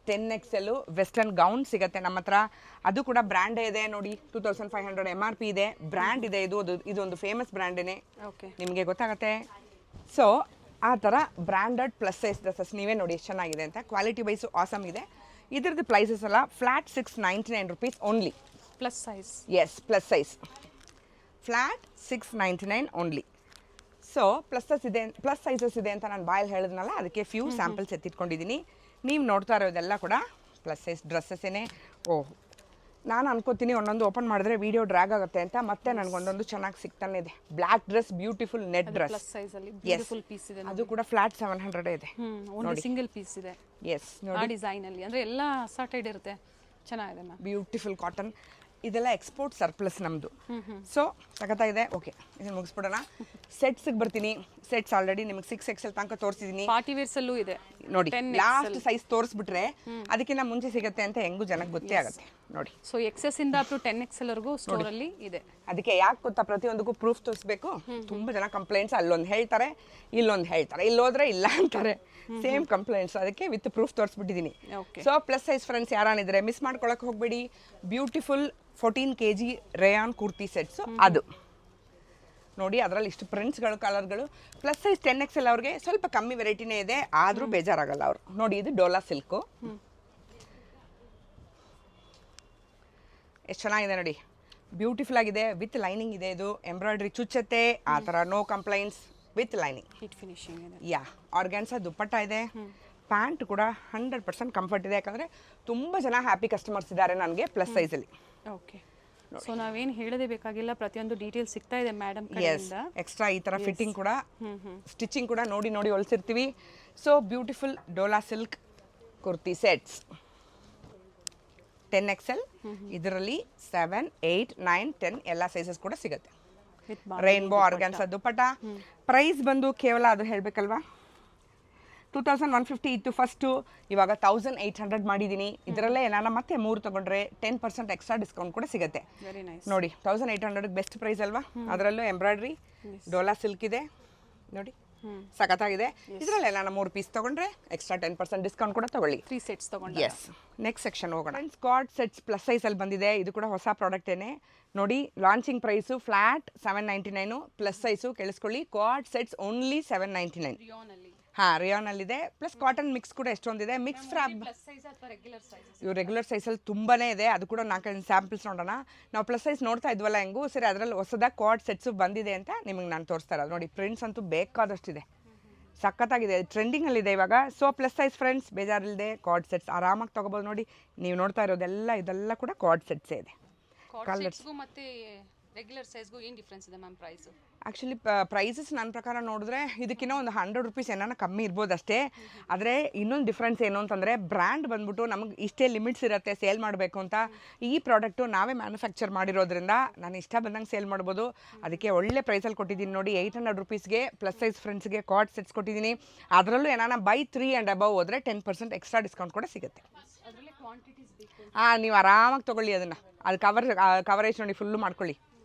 10XL ವೆಸ್ಟರ್ನ್ ಗೌನ್ ಸಿಗುತ್ತೆ ನಮ್ಮ ಹತ್ರ. ಅದು ಕೂಡ ಬ್ರ್ಯಾಂಡೇ ಇದೆ ನೋಡಿ. 2500 MRP ಇದೆ, ಬ್ರ್ಯಾಂಡ್ ಇದೆ. ಇದೊಂದು ಫೇಮಸ್ ಬ್ರ್ಯಾಂಡೇನೆ, ನಿಮಗೆ ಗೊತ್ತಾಗುತ್ತೆ. ಸೊ ಆ ಥರ ಬ್ರ್ಯಾಂಡೆಡ್ ಪ್ಲಸ್ ಸೈಜ್ ಡ್ರೆಸ್ಸಸ್ ನೀವೇ ನೋಡಿ ಎಷ್ಟು ಚೆನ್ನಾಗಿದೆ ಅಂತ. ಕ್ವಾಲಿಟಿ ವೈಸು ಆಸಮ್ ಇದೆ. ಇದ್ರದ್ದು ಪ್ರೈಸಸ್ ಎಲ್ಲ flat 699 rupees only. Plus size, yes, plus size flat 699 only. So plus sizes ಇದೆ ಅಂತ ನಾನು ಬಾಯಲ್ಲಿ ಹೇಳಿದ್ನಲ್ಲ, ಅದಕ್ಕೆ ಫ್ಯೂ ಸ್ಯಾಂಪಲ್ಸ್ ಎತ್ತಿಟ್ಕೊಂಡಿದ್ದೀನಿ. ನೀವು ನೋಡ್ತಾ ಇರೋದೆಲ್ಲ ಕೂಡ ಪ್ಲಸ್ ಸೈಜ್ ಡ್ರೆಸ್ಸಸ್ಸೇನೆ. ನಾನು ಅನ್ಕೋತೀನಿ ಒಂದೊಂದು ಓಪನ್ ಮಾಡಿದ್ರೆ ವಿಡಿಯೋ ಡ್ರ್ಯಾಗ್ ಆಗುತ್ತೆ ಅಂತ. ಮತ್ತೆ ನನಗೊಂದೊಂದು ಚೆನ್ನಾಗಿ ಸಿಗ್ತಾನೆ ಇದೆ. Black dress, beautiful net dress, ಅದು ಕೂಡ ಫ್ಲಾಟ್ 700 ಇದೆ. ಸಿಂಗಲ್ ಪೀಸ್ ಇದೆ. ಎಸ್, ನೋಡಿ ಡಿಸೈನ್ ಅಲ್ಲಿ ಅಂದ್ರೆ ಎಲ್ಲ ಅಸಾರ್ಟೆಡ್ ಇರುತ್ತೆ, ಚೆನ್ನಾಗಿದೆ ಮ್ಯಾಮ್. Beautiful cotton. ಇದೆಲ್ಲ ಎಕ್ಸ್ಪೋರ್ಟ್ ಸರ್ಪ್ಲಸ್ ನಮ್ಮದು. ಸೊ ಇದೆ. ಓಕೆ, ಇದನ್ನು ಮುಗಿಸ್ಬಿಡೋಣ. ಸೆಟ್ಸಿಗೆ ಬರ್ತೀನಿ. ಸೆಟ್ಸ್ ಆಲ್ರೆಡಿ ನಿಮಗೆ 6XL ತನಕ ತೋರಿಸಿದ್ದೀನಿ. ಪಾರ್ಟಿ ವೇರ್ಸಲ್ಲೂ ಇದೆ ನೋಡಿ. ಲಾಸ್ಟ್ ಸೈಜ್ ತೋರಿಸ್ಬಿಟ್ರೆ ಅದಕ್ಕಿಂತ ಮುಂಚೆ ಸಿಗುತ್ತೆ ಅಂತ ಹೆಂಗೂ ಜನಕ್ಕೆ ಗೊತ್ತೇ ಆಗುತ್ತೆ ನೋಡಿ. ಸೊ XS ಇಂದ ಅಪ್ ಟು 10XL ವರೆಗೂ ಸ್ಟೋರ್ ಅಲ್ಲಿ ಇದೆ. ಅದಕ್ಕೆ ಯಾಕೆ ಗೊತ್ತಾ, ಪ್ರತಿಯೊಂದಕ್ಕೂ ಪ್ರೂಫ್ ತೋರಿಸ್ಬೇಕು. ತುಂಬಾ ಜನ ಕಂಪ್ಲೇಂಟ್ಸ್ ಅಲ್ಲೊಂದು ಹೇಳ್ತಾರೆ, ಇಲ್ಲೊಂದು ಹೇಳ್ತಾರೆ, ಇಲ್ಲಿ ಹೋದ್ರೆ ಇಲ್ಲ ಅಂತಾರೆ. ಸೇಮ್ ಕಂಪ್ಲೇಂಟ್ಸ್, ಅದಕ್ಕೆ ವಿತ್ ಪ್ರೂಫ್ ತೋರಿಸ್ಬಿಟ್ಟಿದ್ದೀನಿ. ಸೊ ಪ್ಲಸ್ ಸೈಜ್ ಫ್ರೆಂಡ್ಸ್ ಯಾರಾನಿದ್ರೆ ಮಿಸ್ ಮಾಡ್ಕೊಳಕ್ಕೆ ಹೋಗ್ಬೇಡಿ. Beautiful 14 kg rayon kurti sets ಅದು ನೋಡಿ. ಅದರಲ್ಲಿ ಇಷ್ಟು ಪ್ರಿಂಟ್ಸ್ಗಳು, ಕಲರ್ಗಳು. ಪ್ಲಸ್ ಸೈಜ್ 10XL ಅವ್ರಿಗೆ ಸ್ವಲ್ಪ ಕಮ್ಮಿ ವೆರೈಟಿನೇ ಇದೆ, ಆದರೂ ಬೇಜಾರಾಗಲ್ಲ ಅವರು. ನೋಡಿ, ಇದು ಡೋಲಾ ಸಿಲ್ಕು. ಎಷ್ಟು ಚೆನ್ನಾಗಿದೆ ನೋಡಿ, ಬ್ಯೂಟಿಫುಲ್ ಆಗಿದೆ. ವಿತ್ ಲೈನಿಂಗ್ ಇದೆ. ಇದು ಎಂಬ್ರಾಯ್ಡ್ರಿ ಚುಚ್ಚತ್ತೆ ಆ ಥರ, no complaints. With lining, hit finishing ಇದೆ. ಯಾ, ಆರ್ಗ್ಯಾನ್ಸಾ ದುಪ್ಪಟ್ಟ ಇದೆ. ಪ್ಯಾಂಟ್ ಕೂಡ 100% ಕಂಫರ್ಟ್ ಇದೆ. ಯಾಕಂದರೆ ತುಂಬ ಜನ ಹ್ಯಾಪಿ ಕಸ್ಟಮರ್ಸ್ ಇದ್ದಾರೆ ನನಗೆ ಪ್ಲಸ್ ಸೈಜಲ್ಲಿ. ಓಕೆ, ಸೊ ನಾವೇನು ಹೇಳದೇ ಬೇಕಾಗಿಲ್ಲ, ಪ್ರತಿಯೊಂದು ಡೀಟೇಲ್ಸ್ ಸಿಗ್ತಾ ಇದೆ ಮೇಡಮ್ ಕಡೆಯಿಂದ. ಎಕ್ಸ್ಟ್ರಾ ಈ ಥರ ಫಿಟ್ಟಿಂಗ್ ಕೂಡ, ಸ್ಟಿಚಿಂಗ್ ಕೂಡ ನೋಡಿ ನೋಡಿ ಹೊಲಿಸಿರ್ತೀವಿ. So beautiful dola silk kurti sets 10XL. ಇದರಲ್ಲಿ 7, 8, 9, 10 ಎಲ್ಲ ಸೈಜಸ್ ಕೂಡ ಸಿಗುತ್ತೆ. ರೈನ್ಬೋ ಆರ್ಗ್ಯಾನ್ಸಾ ದುಪ್ಪಟ್ಟ. ಪ್ರೈಸ್ ಬಂದು ಕೇವಲ ಅದು ಹೇಳಬೇಕಲ್ವಾ, 2150 ಇತ್ತು ಫಸ್ಟು, ಇವಾಗ 1800 ಮಾಡಿದ್ದೀನಿ. ಇದರಲ್ಲೇ ನಾನು ಮತ್ತೆ 3 ತೊಗೊಂಡ್ರೆ 10% ಎಕ್ಸ್ಟ್ರಾ ಡಿಸ್ಕೌಂಟ್ ಕೂಡ ಸಿಗುತ್ತೆ ನೋಡಿ. 1800 ಬೆಸ್ಟ್ ಪ್ರೈಸ್ ಅಲ್ವಾ. ಅದರಲ್ಲೂ ಎಂಬ್ರಾಯ್ಡ್ರಿ ಡೋಲಾ ಸಿಲ್ಕ್ ಇದೆ ನೋಡಿ, ಸಖತ್ತಾಗಿದೆ. ಇದರಲ್ಲೇ ನಾನು 3 ಪೀಸ್ ತೊಗೊಂಡ್ರೆ ಎಕ್ಸ್ಟ್ರಾ 10% ಡಿಸ್ಕೌಂಟ್ ಕೂಡ ತೊಗೊಳ್ಳಿ. 3 ಸೆಟ್ಸ್ ತೊಗೊಂಡು. ಎಸ್, ನೆಕ್ಸ್ಟ್ ಸೆಕ್ಷನ್ ಹೋಗೋಣ. ಸ್ಕಾಟ್ ಸೆಟ್ಸ್ ಪ್ಲಸ್ ಸೈಜಲ್ಲಿ ಬಂದಿದೆ. ಇದು ಕೂಡ ಹೊಸ ಪ್ರಾಡಕ್ಟೇನೆ ನೋಡಿ. Launching price flat 799. Plus size ಕೇಳಿಸ್ಕೊಳ್ಳಿ, ಕ್ವಾಡ್ ಸೆಟ್ಸ್ ಓನ್ಲಿ 799. ಹಾಂ, ರಿಯಾನಲ್ಲಿದೆ. ಪ್ಲಸ್ ಕಾಟನ್ ಮಿಕ್ಸ್ ಕೂಡ ಎಷ್ಟೊಂದಿದೆ. ಮಿಕ್ಸ್ ಫ್ಯಾಬ್ ಇವು ರೆಗ್ಯುಲರ್ ಸೈಜಲ್ಲಿ ತುಂಬಾ ಇದೆ. ಅದು ಕೂಡ 4 ಸ್ಯಾಂಪಲ್ಸ್ ನೋಡೋಣ. ನಾವು ಪ್ಲಸ್ ಸೈಜ್ ನೋಡ್ತಾ ಇದ್ವಲ್ಲ ಹೆಂಗೂ, ಸರಿ ಅದರಲ್ಲಿ ಹೊಸದಾಗಿ ಕ್ವಾಡ್ ಸೆಟ್ಸು ಬಂದಿದೆ ಅಂತ ನಿಮಗೆ ನಾನು ತೋರಿಸ್ತಾ ಇರೋದು ನೋಡಿ. ಪ್ರಿಂಟ್ಸ್ ಅಂತೂ ಬೇಕಾದಷ್ಟಿದೆ, ಸಖತ್ತಾಗಿದೆ, ಟ್ರೆಂಡಿಂಗಲ್ಲಿದೆ ಇವಾಗ. ಸೊ ಪ್ಲಸ್ ಸೈಜ್ ಫ್ರೆಂಡ್ಸ್ ಬೇಜಾರಿಲ್ಲದೆ ಕ್ವಾಡ್ ಸೆಟ್ಸ್ ಆರಾಮಾಗಿ ತೊಗೋಬೋದು ನೋಡಿ. ನೀವು ನೋಡ್ತಾ ಇರೋದೆಲ್ಲ ಇದೆಲ್ಲ ಕೂಡ ಕ್ವಾಡ್ ಸೆಟ್ಸೇ ಇದೆ. ಕಲರ್ಸ್ ಮತ್ತೆ ರೆಗ್ಯುಲರ್ ಸೈಜ್ಗೂ ಏನು ಡಿಫ್ರೆನ್ಸ್ ಇದೆ ಮ್ಯಾಮ್ ಪ್ರೈಸು? ಆ್ಯಕ್ಚುಲಿ ಪ್ರೈಸಸ್ ನನ್ನ ಪ್ರಕಾರ ನೋಡಿದ್ರೆ ಇದಕ್ಕಿಂತ ಒಂದು 100 ರೂಪೀಸ್ ಏನಾನ ಕಮ್ಮಿ ಇರ್ಬೋದು ಅಷ್ಟೇ. ಆದರೆ ಇನ್ನೊಂದು ಡಿಫ್ರೆನ್ಸ್ ಏನು ಅಂತಂದರೆ, ಬ್ರ್ಯಾಂಡ್ ಬಂದ್ಬಿಟ್ಟು ನಮಗೆ ಇಷ್ಟೇ ಲಿಮಿಟ್ಸ್ ಇರುತ್ತೆ ಸೇಲ್ ಮಾಡಬೇಕು ಅಂತ. ಈ ಪ್ರಾಡಕ್ಟು ನಾವೇ ಮ್ಯಾನುಫ್ಯಾಕ್ಚರ್ ಮಾಡಿರೋದ್ರಿಂದ ನಾನು ಇಷ್ಟ ಬಂದಂಗೆ ಸೇಲ್ ಮಾಡ್ಬೋದು. ಅದಕ್ಕೆ ಒಳ್ಳೆ ಪ್ರೈಸಲ್ಲಿ ಕೊಟ್ಟಿದ್ದೀನಿ ನೋಡಿ. 800 ರೂಪೀಸ್ಗೆ ಪ್ಲಸ್ ಸೈಜ್ ಫ್ರೆಂಡ್ಸ್ಗೆ ಕಾರ್ಡ್ ಸೆಟ್ಸ್ ಕೊಟ್ಟಿದ್ದೀನಿ. ಅದರಲ್ಲೂ ಏನಾನ ಬೈ 3 and above ಹೋದರೆ 10% ಎಕ್ಸ್ಟ್ರಾ ಡಿಸ್ಕೌಂಟ್ ಕೂಡ ಸಿಗುತ್ತೆ. ಹಾಂ, ನೀವು ಆರಾಮಾಗಿ ತೊಗೊಳ್ಳಿ ಅದನ್ನು. ಅದು ಕವರೇಜ್ ನೋಡಿ ಫುಲ್ಲು ಮಾಡ್ಕೊಳ್ಳಿ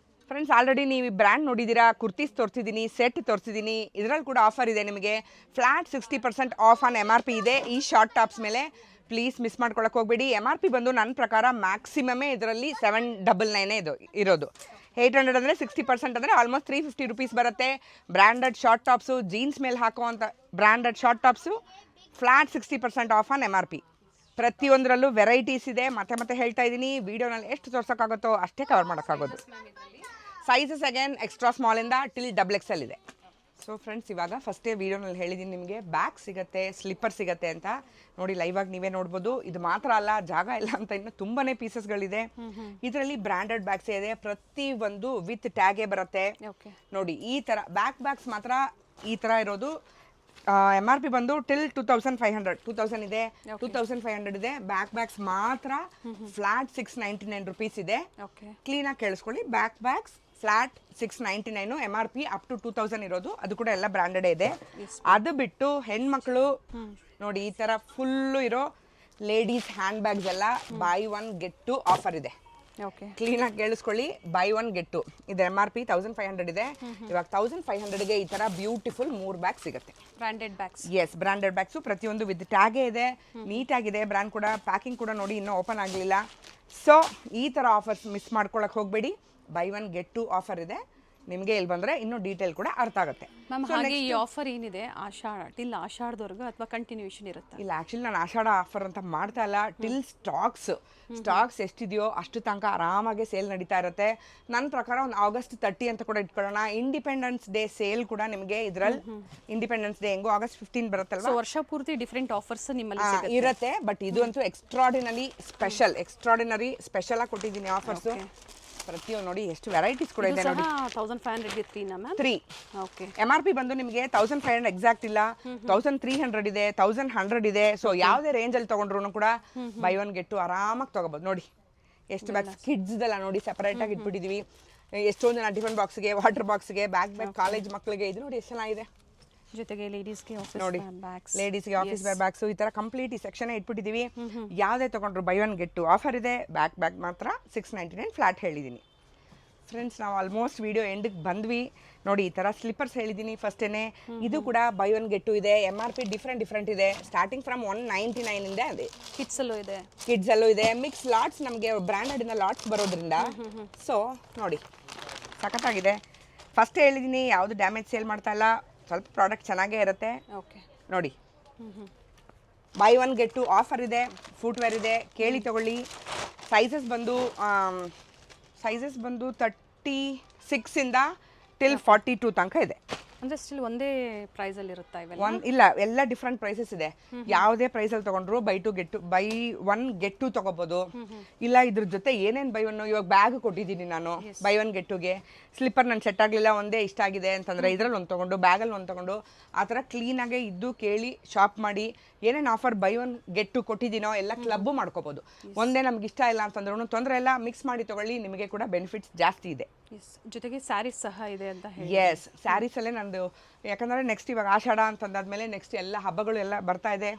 ಫ್ರೆಂಡ್ಸ್. ಆಲ್ರೆಡಿ ನೀವು ಬ್ರ್ಯಾಂಡ್ ನೋಡಿದ್ದೀರಾ, ಕುರ್ತೀಸ್ ತೋರಿಸಿದ್ದೀನಿ, ಸೆಟ್ ತೋರಿಸಿದ್ದೀನಿ. ಇದರಲ್ಲಿ ಕೂಡ ಆಫರ್ ಇದೆ ನಿಮಗೆ. ಫ್ಲಾಟ್ 60% ಆಫ್ ಆನ್ MRP ಇದೆ ಈ ಶಾರ್ಟ್ ಟಾಪ್ಸ್ ಮೇಲೆ. ಪ್ಲೀಸ್ ಮಿಸ್ ಮಾಡ್ಕೊಳಕ್ಕೆ ಹೋಗಬೇಡಿ. MRP ಬಂದು ನನ್ನ ಪ್ರಕಾರ ಮ್ಯಾಕ್ಸಿಮಮೇ ಇದರಲ್ಲಿ 799 ಇದು ಇರೋದು. 800 ಅಂದರೆ 60% ಅಂದರೆ ಆಲ್ಮೋಸ್ಟ್ 350 ರೂಪೀಸ್ ಬರುತ್ತೆ. ಬ್ರ್ಯಾಂಡೆಡ್ ಶಾರ್ಟ್ ಟಾಪ್ಸು, ಜೀನ್ಸ್ ಮೇಲೆ ಹಾಕುವಂಥ branded short tops flat 60% off on MRP. ಪ್ರತಿಯೊಂದರಲ್ಲೂ ವೆರೈಟೀಸ್ ಇದೆ. ಮತ್ತೆ ಹೇಳ್ತಾ ಇದ್ದೀನಿ, ವೀಡಿಯೋನಲ್ಲಿ ಎಷ್ಟು ತೋರ್ಸೋಕ್ಕಾಗುತ್ತೋ ಅಷ್ಟೇ ಕವರ್ ಮಾಡೋಕ್ಕಾಗೋದು. ಸೈಜಸ್ ಅಗೇನ್ ಎಕ್ಸ್ಟ್ರಾ ಸ್ಮಾಲಿಂದ ಟಿಲ್ XXL ಇದೆ. ಸೊ ಫ್ರೆಂಡ್ಸ್, ಇವಾಗ ಫಸ್ಟೇ ವೀಡಿಯೋನಲ್ಲಿ ಹೇಳಿದ್ದೀನಿ ನಿಮಗೆ ಬ್ಯಾಗ್ ಸಿಗುತ್ತೆ, ಸ್ಲಿಪ್ಪರ್ ಸಿಗುತ್ತೆ ಅಂತ ನೋಡಿ. ಲೈವ್ ಆಗಿ ನೀವೇ ನೋಡ್ಬೋದು. ಇದು ಮಾತ್ರ ಅಲ್ಲ, ಜಾಗ ಇಲ್ಲ ಅಂತ ಇನ್ನು ತುಂಬಾ ಪೀಸಸ್ಗಳಿದೆ. ಇದರಲ್ಲಿ ಬ್ರ್ಯಾಂಡೆಡ್ ಬ್ಯಾಗ್ಸೇ ಇದೆ. ಪ್ರತಿಯೊಂದು ವಿತ್ ಟ್ಯಾಗೇ ಬರುತ್ತೆ ನೋಡಿ. ಈ ಥರ ಬ್ಯಾಗ್ಸ್ ಮಾತ್ರ ಈ ಥರ ಇರೋದು. MRP ಬಂದು ಟಿಲ್ 2000 ಇದೆ, 2500 ಇದೆ. ಬ್ಯಾಗ್ಸ್ ಮಾತ್ರ ಫ್ಲಾಟ್ 699 ರೂಪೀಸ್ ಇದೆ. ಕ್ಲೀನಾಗಿ ಕೇಳಿಸ್ಕೊಳ್ಳಿ, bags flat 699, MRP up to 2000 ಇರೋದು. ಅದು ಕೂಡ ಎಲ್ಲ ಬ್ರ್ಯಾಂಡೆಡ್ ಇದೆ. ಅದು ಬಿಟ್ಟು ಹೆಣ್ಮಕ್ಳು ನೋಡಿ ಈ ಥರ ಫುಲ್ಲು ಇರೋ ಲೇಡೀಸ್ ಹ್ಯಾಂಡ್ ಬ್ಯಾಗ್ಸ್ ಎಲ್ಲ ಬೈ 1 get 2 ಆಫರ್ ಇದೆ. ಕ್ಲೀನಾಗಿ ಕೇಳಿಸ್ಕೊಳ್ಳಿ, ಬೈ 1 get 2 ಇದೆ. MRP 1500 ಇದೆ. ಇವಾಗ 1500ಗೆ ಈ ತರ ಬ್ಯೂಟಿಫುಲ್ 3 ಬ್ಯಾಗ್ ಸಿಗುತ್ತೆ. Branded bags. Yes, branded bags ಪ್ರತಿಯೊಂದು ವಿತ್ ಟ್ಯಾಗೇ ಇದೆ. ನೀಟಾಗಿದೆ. ಬ್ರ್ಯಾಂಡ್ ಕೂಡ ಪ್ಯಾಕಿಂಗ್ ಕೂಡ ನೋಡಿ ಇನ್ನೂ ಓಪನ್ ಆಗಲಿಲ್ಲ. ಸೊ ಈ ಥರ ಆಫರ್ಸ್ ಮಿಸ್ ಮಾಡ್ಕೊಳಕ್ಕೆ ಹೋಗಬೇಡಿ. ಬೈ 1 get 2 ಆಫರ್ ಇದೆ. ನಿಮಗೆ ಇಲ್ಲಿ ಬಂದರೆ ಇನ್ನೂ ಡೀಟೇಲ್ ಕೂಡ ಅರ್ಥ ಆಗುತ್ತೆ. ಮ್ಯಾಮ್, ಹಾಗೆ ಈ ಆಫರ್ ಏನಿದೆ ಟಿಲ್ ಆಷಾಢದವರೆಗೂ ಅಥವಾ ಕಂಟಿನ್ಯೂಷನ್ ಇರುತ್ತೆ? ಇಲ್ಲ, ಆ್ಯಕ್ಚುಲಿ ನಾನು ಆಷಾಢ ಆಫರ್ ಅಂತ ಮಾಡ್ತಾ ಇಲ್ಲ. ಟಿಲ್ ಸ್ಟಾಕ್ಸ್ ಎಷ್ಟಿದೆಯೋ ಅಷ್ಟು ತನಕ ಆರಾಮಾಗಿ ಸೇಲ್ ನಡೀತಾ ಇರುತ್ತೆ. ನನ್ನ ಪ್ರಕಾರ ಒಂದು August 30 ಅಂತ ಕೂಡ ಇಟ್ಕೊಳ್ಳೋಣ. ಇಂಡಿಪೆಂಡೆನ್ಸ್ ಡೇ ಸೇಲ್ ಕೂಡ ನಿಮಗೆ ಇದರಲ್ಲಿ ಇಂಡಿಪೆಂಡೆನ್ಸ್ ಡೇ ಹೆಂಗೋ August 15 ಬರುತ್ತಲ್ವ, ವರ್ಷ ಪೂರ್ತಿ ಡಿಫ್ರೆಂಟ್ ಆಫರ್ಸ್ ನಿಮ್ಮಲ್ಲಿ ಇರುತ್ತೆ. ಬಟ್ ಇದು ಅಂತೂ ಎಕ್ಸ್ಟ್ರಾರ್ಡಿನರಿ ಸ್ಪೆಷಲ್ ಆಗಿ ಕೊಟ್ಟಿದ್ದೀನಿ ಆಫರ್ಸು. ಪ್ರತಿಯೊಂದು ನೋಡಿ ಎಷ್ಟು ವೆರೈಟೀಸ್ ಕೂಡ ಇದೆ ನೋಡಿ. 1500ಗೆ 3. ಓಕೆ, MRP ಬಂದು ನಿಮಗೆ 1500 ಎಕ್ಸಾಕ್ಟ್ ಇಲ್ಲ, 1300 ಇದೆ, 1100 ಇದೆ. ಸೊ ಯಾವುದೇ ರೇಂಜಲ್ಲಿ ತೊಗೊಂಡ್ರು ಕೂಡ ಬೈ 1 get 2 ಆರಾಮಾಗಿ ತೊಗೋಬೋದು ನೋಡಿ. ಎಷ್ಟು ಬ್ಯಾಗ್ಸ್ ಕಿಡ್ಸ್ದೆಲ್ಲ ನೋಡಿ ಸೆಪರೇಟಾಗಿ ಇಟ್ಬಿಟ್ಟಿದ್ದೀವಿ. ಎಷ್ಟೊಂದು ಜನ ಟಿಫನ್ ಬಾಕ್ಸ್ಗೆ, ವಾಟರ್ ಬಾಕ್ಸ್ಗೆ, ಬ್ಯಾಗ್ ಕಾಲೇಜ್ ಮಕ್ಕಳಿಗೆ ಇದು ನೋಡಿ ಎಷ್ಟು ಚೆನ್ನಾಗಿದೆ. ಜೊತೆಗೆ ಲೇಡೀಸ್ಗೆ ನೋಡಿ ಲೇಡೀಸ್ಗೆ ಆಫೀಸ್ ವೇರ್ ಬ್ಯಾಗ್ಸು ಈ ಥರ ಕಂಪ್ಲೀಟ್ ಈ ಸೆಕ್ಷನ್ ಇಟ್ಬಿಟ್ಟಿದ್ದೀವಿ. ಯಾವುದೇ ತೊಗೊಂಡ್ರು buy one get two offer ಇದೆ. ಬ್ಯಾಗ್ ಮಾತ್ರ 699 ಫ್ಲಾಟ್ ಹೇಳಿದ್ದೀನಿ. ಫ್ರೆಂಡ್ಸ್, ನಾವು ಆಲ್ಮೋಸ್ಟ್ ವಿಡಿಯೋ ಎಂಡಿಗೆ ಬಂದ್ವಿ. ನೋಡಿ, ಈ ಥರ ಸ್ಲಿಪ್ಪರ್ಸ್ ಹೇಳಿದ್ದೀನಿ ಫಸ್ಟೇನೆ. ಇದು ಕೂಡ ಬೈ ಒನ್ ಗೆಟ್ ಟು ಇದೆ. MRP ಡಿಫ್ರೆಂಟ್ ಇದೆ. ಸ್ಟಾರ್ಟಿಂಗ್ ಫ್ರಮ್ 199 ಇಂದ ಅದೇ ಕಿಡ್ಸಲ್ಲೂ ಇದೆ. ಮಿಕ್ಸ್ ಲಾಟ್ಸ್, ನಮಗೆ ಬ್ರ್ಯಾಂಡೆಡ್ನ ಲಾಟ್ಸ್ ಬರೋದ್ರಿಂದ ಸೊ ನೋಡಿ ಸಖತ್ತಾಗಿದೆ. ಫಸ್ಟ್ ಹೇಳಿದ್ದೀನಿ, ಯಾವುದು ಡ್ಯಾಮೇಜ್ ಸೇಲ್ ಮಾಡ್ತಾ ಇಲ್ಲ. ಸ್ವಲ್ಪ ಪ್ರಾಡಕ್ಟ್ ಚೆನ್ನಾಗೇ ಇರುತ್ತೆ. ನೋಡಿ, buy one get two offer ಇದೆ. ಫುಟ್ವೇರ್ ಇದೆ, ಕೇಳಿ ತಗೊಳ್ಳಿ. ಸೈಜಸ್ ಬಂದು 36 ಇಂದ ಟಿಲ್ 42 ತನಕ ಇದೆ. ಅಂದರೆ ಸ್ಟಿಲ್ ಒಂದೇ ಪ್ರೈಸಲ್ಲಿ ಇರುತ್ತಾ ಇವೆಲ್ಲ? ಇಲ್ಲ, ಎಲ್ಲ ಡಿಫ್ರೆಂಟ್ ಪ್ರೈಸಸ್ ಇದೆ. ಯಾವುದೇ ಪ್ರೈಸಲ್ಲಿ ತೊಗೊಂಡ್ರು ಬೈ ಒನ್ ಗೆಟ್ ಟು ತೊಗೋಬೋದು. ಇಲ್ಲ ಇದ್ರ ಜೊತೆ ಏನೇನು ಬೈ ಒನ್, ಇವಾಗ ಬ್ಯಾಗ್ ಕೊಟ್ಟಿದ್ದೀನಿ ನಾನು ಬೈ ಒನ್ ಗೆಟ್ ಟುಗೆ. ಸ್ಲಿಪ್ಪರ್ ನನ್ನ ಸೆಟ್ ಆಗಲಿಲ್ಲ, ಒಂದೇ ಇಷ್ಟ ಆಗಿದೆ ಅಂತಂದರೆ ಇದರಲ್ಲಿ ಒಂದು ತೊಗೊಂಡು, ಬ್ಯಾಗಲ್ಲಿ ಒಂದು ತೊಗೊಂಡು, ಆ ಥರ ಕ್ಲೀನಾಗೆ ಇದ್ದು ಕೇಳಿ ಶಾಪ್ ಮಾಡಿ ಏನೇನು offer buy one get two ಕೊಟ್ಟಿದ್ದೀನೋ ಎಲ್ಲ ಕ್ಲಬ್ಬು ಮಾಡ್ಕೋಬೋದು. ಒಂದೇ ನಮ್ಗೆ ಇಷ್ಟ ಇಲ್ಲ ಅಂತಂದ್ರೂ ತೊಂದರೆ ಇಲ್ಲ, ಮಿಕ್ಸ್ ಮಾಡಿ ತೊಗೊಳ್ಳಿ, ನಿಮಗೆ ಕೂಡ ಬೆನಿಫಿಟ್ಸ್ ಜಾಸ್ತಿ ಇದೆ. ಜೊತೆಗೆ ಸ್ಯಾರೀಸ್ ಸಹ ಇದೆ ಅಂತ ಹೇಳಿ. ಎಸ್, ಸ್ಯಾರೀಸಲ್ಲೇ ನಂದು, ಯಾಕಂದರೆ ನೆಕ್ಸ್ಟ್ ಇವಾಗ ಆಷಾಢ ಅಂತಂದಾದ್ಮೇಲೆ ನೆಕ್ಸ್ಟ್ ಎಲ್ಲ ಹಬ್ಬಗಳು ಎಲ್ಲ ಬರ್ತಾ ಇದೆ.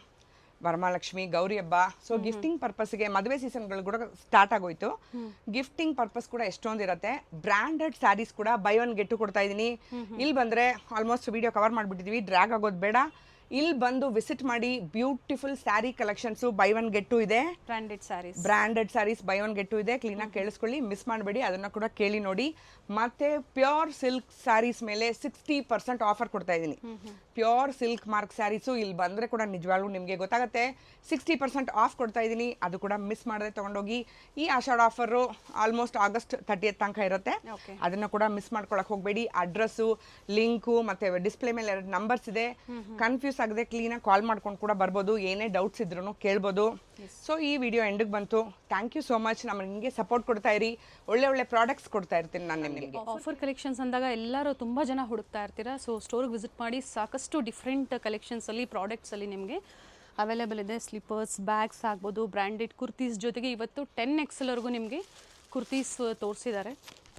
ವರಮಹಾಲಕ್ಷ್ಮಿ, ಗೌರಿ ಹಬ್ಬ. ಸೊ ಗಿಫ್ಟಿಂಗ್ ಪರ್ಪಸ್ಗೆ ಮದುವೆ ಸೀಸನ್ಗಳು ಕೂಡ ಸ್ಟಾರ್ಟ್ ಆಗೋಯ್ತು. ಗಿಫ್ಟಿಂಗ್ ಪರ್ಪಸ್ ಕೂಡ ಎಷ್ಟೊಂದಿರುತ್ತೆ. ಬ್ರ್ಯಾಂಡೆಡ್ ಸ್ಯಾರೀಸ್ ಕೂಡ ಬೈ ಒನ್ ಗೆಟ್ ಟು ಕೊಡ್ತಾ ಇದ್ದೀನಿ. ಇಲ್ಲಿ ಬಂದರೆ ಆಲ್ಮೋಸ್ಟ್ ವಿಡಿಯೋ ಕವರ್ ಮಾಡಿಬಿಟ್ಟಿದ್ದೀವಿ, ಡ್ರ್ಯಾಗ್ ಆಗೋದು ಬೇಡ. ಇಲ್ಲಿ ಬಂದು ವಿಸಿಟ್ ಮಾಡಿ. Beautiful sari collections buy one get two ಇದೆ. Branded saris buy one get two ಇದೆ. ಕ್ಲೀನಾಗಿ ಕೇಳಿಸ್ಕೊಳ್ಳಿ, ಮಿಸ್ ಮಾಡಬೇಡಿ, ಅದನ್ನು ಕೂಡ ಕೇಳಿ ನೋಡಿ. ಮತ್ತೆ ಪ್ಯೂರ್ ಸಿಲ್ಕ್ ಸ್ಯಾರೀಸ್ ಮೇಲೆ 60% ಆಫರ್ ಕೊಡ್ತಾ ಇದ್ದೀನಿ. ಪ್ಯೂರ್ ಸಿಲ್ಕ್ ಮಾರ್ಕ್ ಸ್ಯಾರೀಸು ಇಲ್ಲಿ ಬಂದರೆ ಕೂಡ ನಿಜವಾಗ್ಲೂ ನಿಮಗೆ ಗೊತ್ತಾಗುತ್ತೆ. 60% ಆಫ್ ಕೊಡ್ತಾ ಇದ್ದೀನಿ, ಅದು ಕೂಡ ಮಿಸ್ ಮಾಡದೆ ತೊಗೊಂಡೋಗಿ. ಈ ಆಷಾಢ ಆಫರು ಆಲ್ಮೋಸ್ಟ್ ಆಗಸ್ಟ್ 30th ತನಕ ಇರುತ್ತೆ. ಅದನ್ನು ಕೂಡ ಮಿಸ್ ಮಾಡ್ಕೊಳಕ್ಕೆ ಹೋಗಬೇಡಿ. ಅಡ್ರೆಸ್ಸು, ಲಿಂಕು ಮತ್ತು ಡಿಸ್ಪ್ಲೇ ಮೇಲೆ 2 ನಂಬರ್ಸ್ ಇದೆ. ಕನ್ಫ್ಯೂಸ್ ಆಗದೆ ಕ್ಲೀನಾಗಿ ಕಾಲ್ ಮಾಡ್ಕೊಂಡು ಕೂಡ ಬರ್ಬೋದು. ಏನೇ ಡೌಟ್ಸ್ ಇದ್ರೂ ಕೇಳ್ಬೋದು. ಸೊ ಈ ವಿಡಿಯೋ ಎಂಡಿಗೆ ಬಂತು. Thank you so much. ನಮಗೆ ಸಪೋರ್ಟ್ ಕೊಡ್ತಾ ಇರಿ. ಒಳ್ಳೆ ಪ್ರಾಡಕ್ಟ್ಸ್ ಕೊಡ್ತಾ ಇರ್ತೀನಿ ನಾನು ನಿಮಗೆ. ಆಫರ್ ಕಲೆಕ್ಷನ್ಸ್ ಅಂದಾಗ ಎಲ್ಲರೂ ತುಂಬ ಜನ ಹುಡುಕ್ತಾ ಇರ್ತೀರಾ. ಸೊ ಸ್ಟೋರ್ಗೆ ವಿಸಿಟ್ ಮಾಡಿ, ಸಾಕಷ್ಟು ಡಿಫ್ರೆಂಟ್ ಕಲೆಕ್ಷನ್ಸಲ್ಲಿ, ಪ್ರಾಡಕ್ಟ್ಸಲ್ಲಿ ನಿಮಗೆ ಅವೈಲೇಬಲ್ ಇದೆ. ಸ್ಲಿಪ್ಪರ್ಸ್, ಬ್ಯಾಗ್ಸ್ ಆಗ್ಬೋದು, ಬ್ರ್ಯಾಂಡೆಡ್ ಕುರ್ತೀಸ್, ಜೊತೆಗೆ ಇವತ್ತು 10XL ವರೆಗೂ ನಿಮಗೆ ಕುರ್ತೀಸ್ ತೋರಿಸಿದ್ದಾರೆ.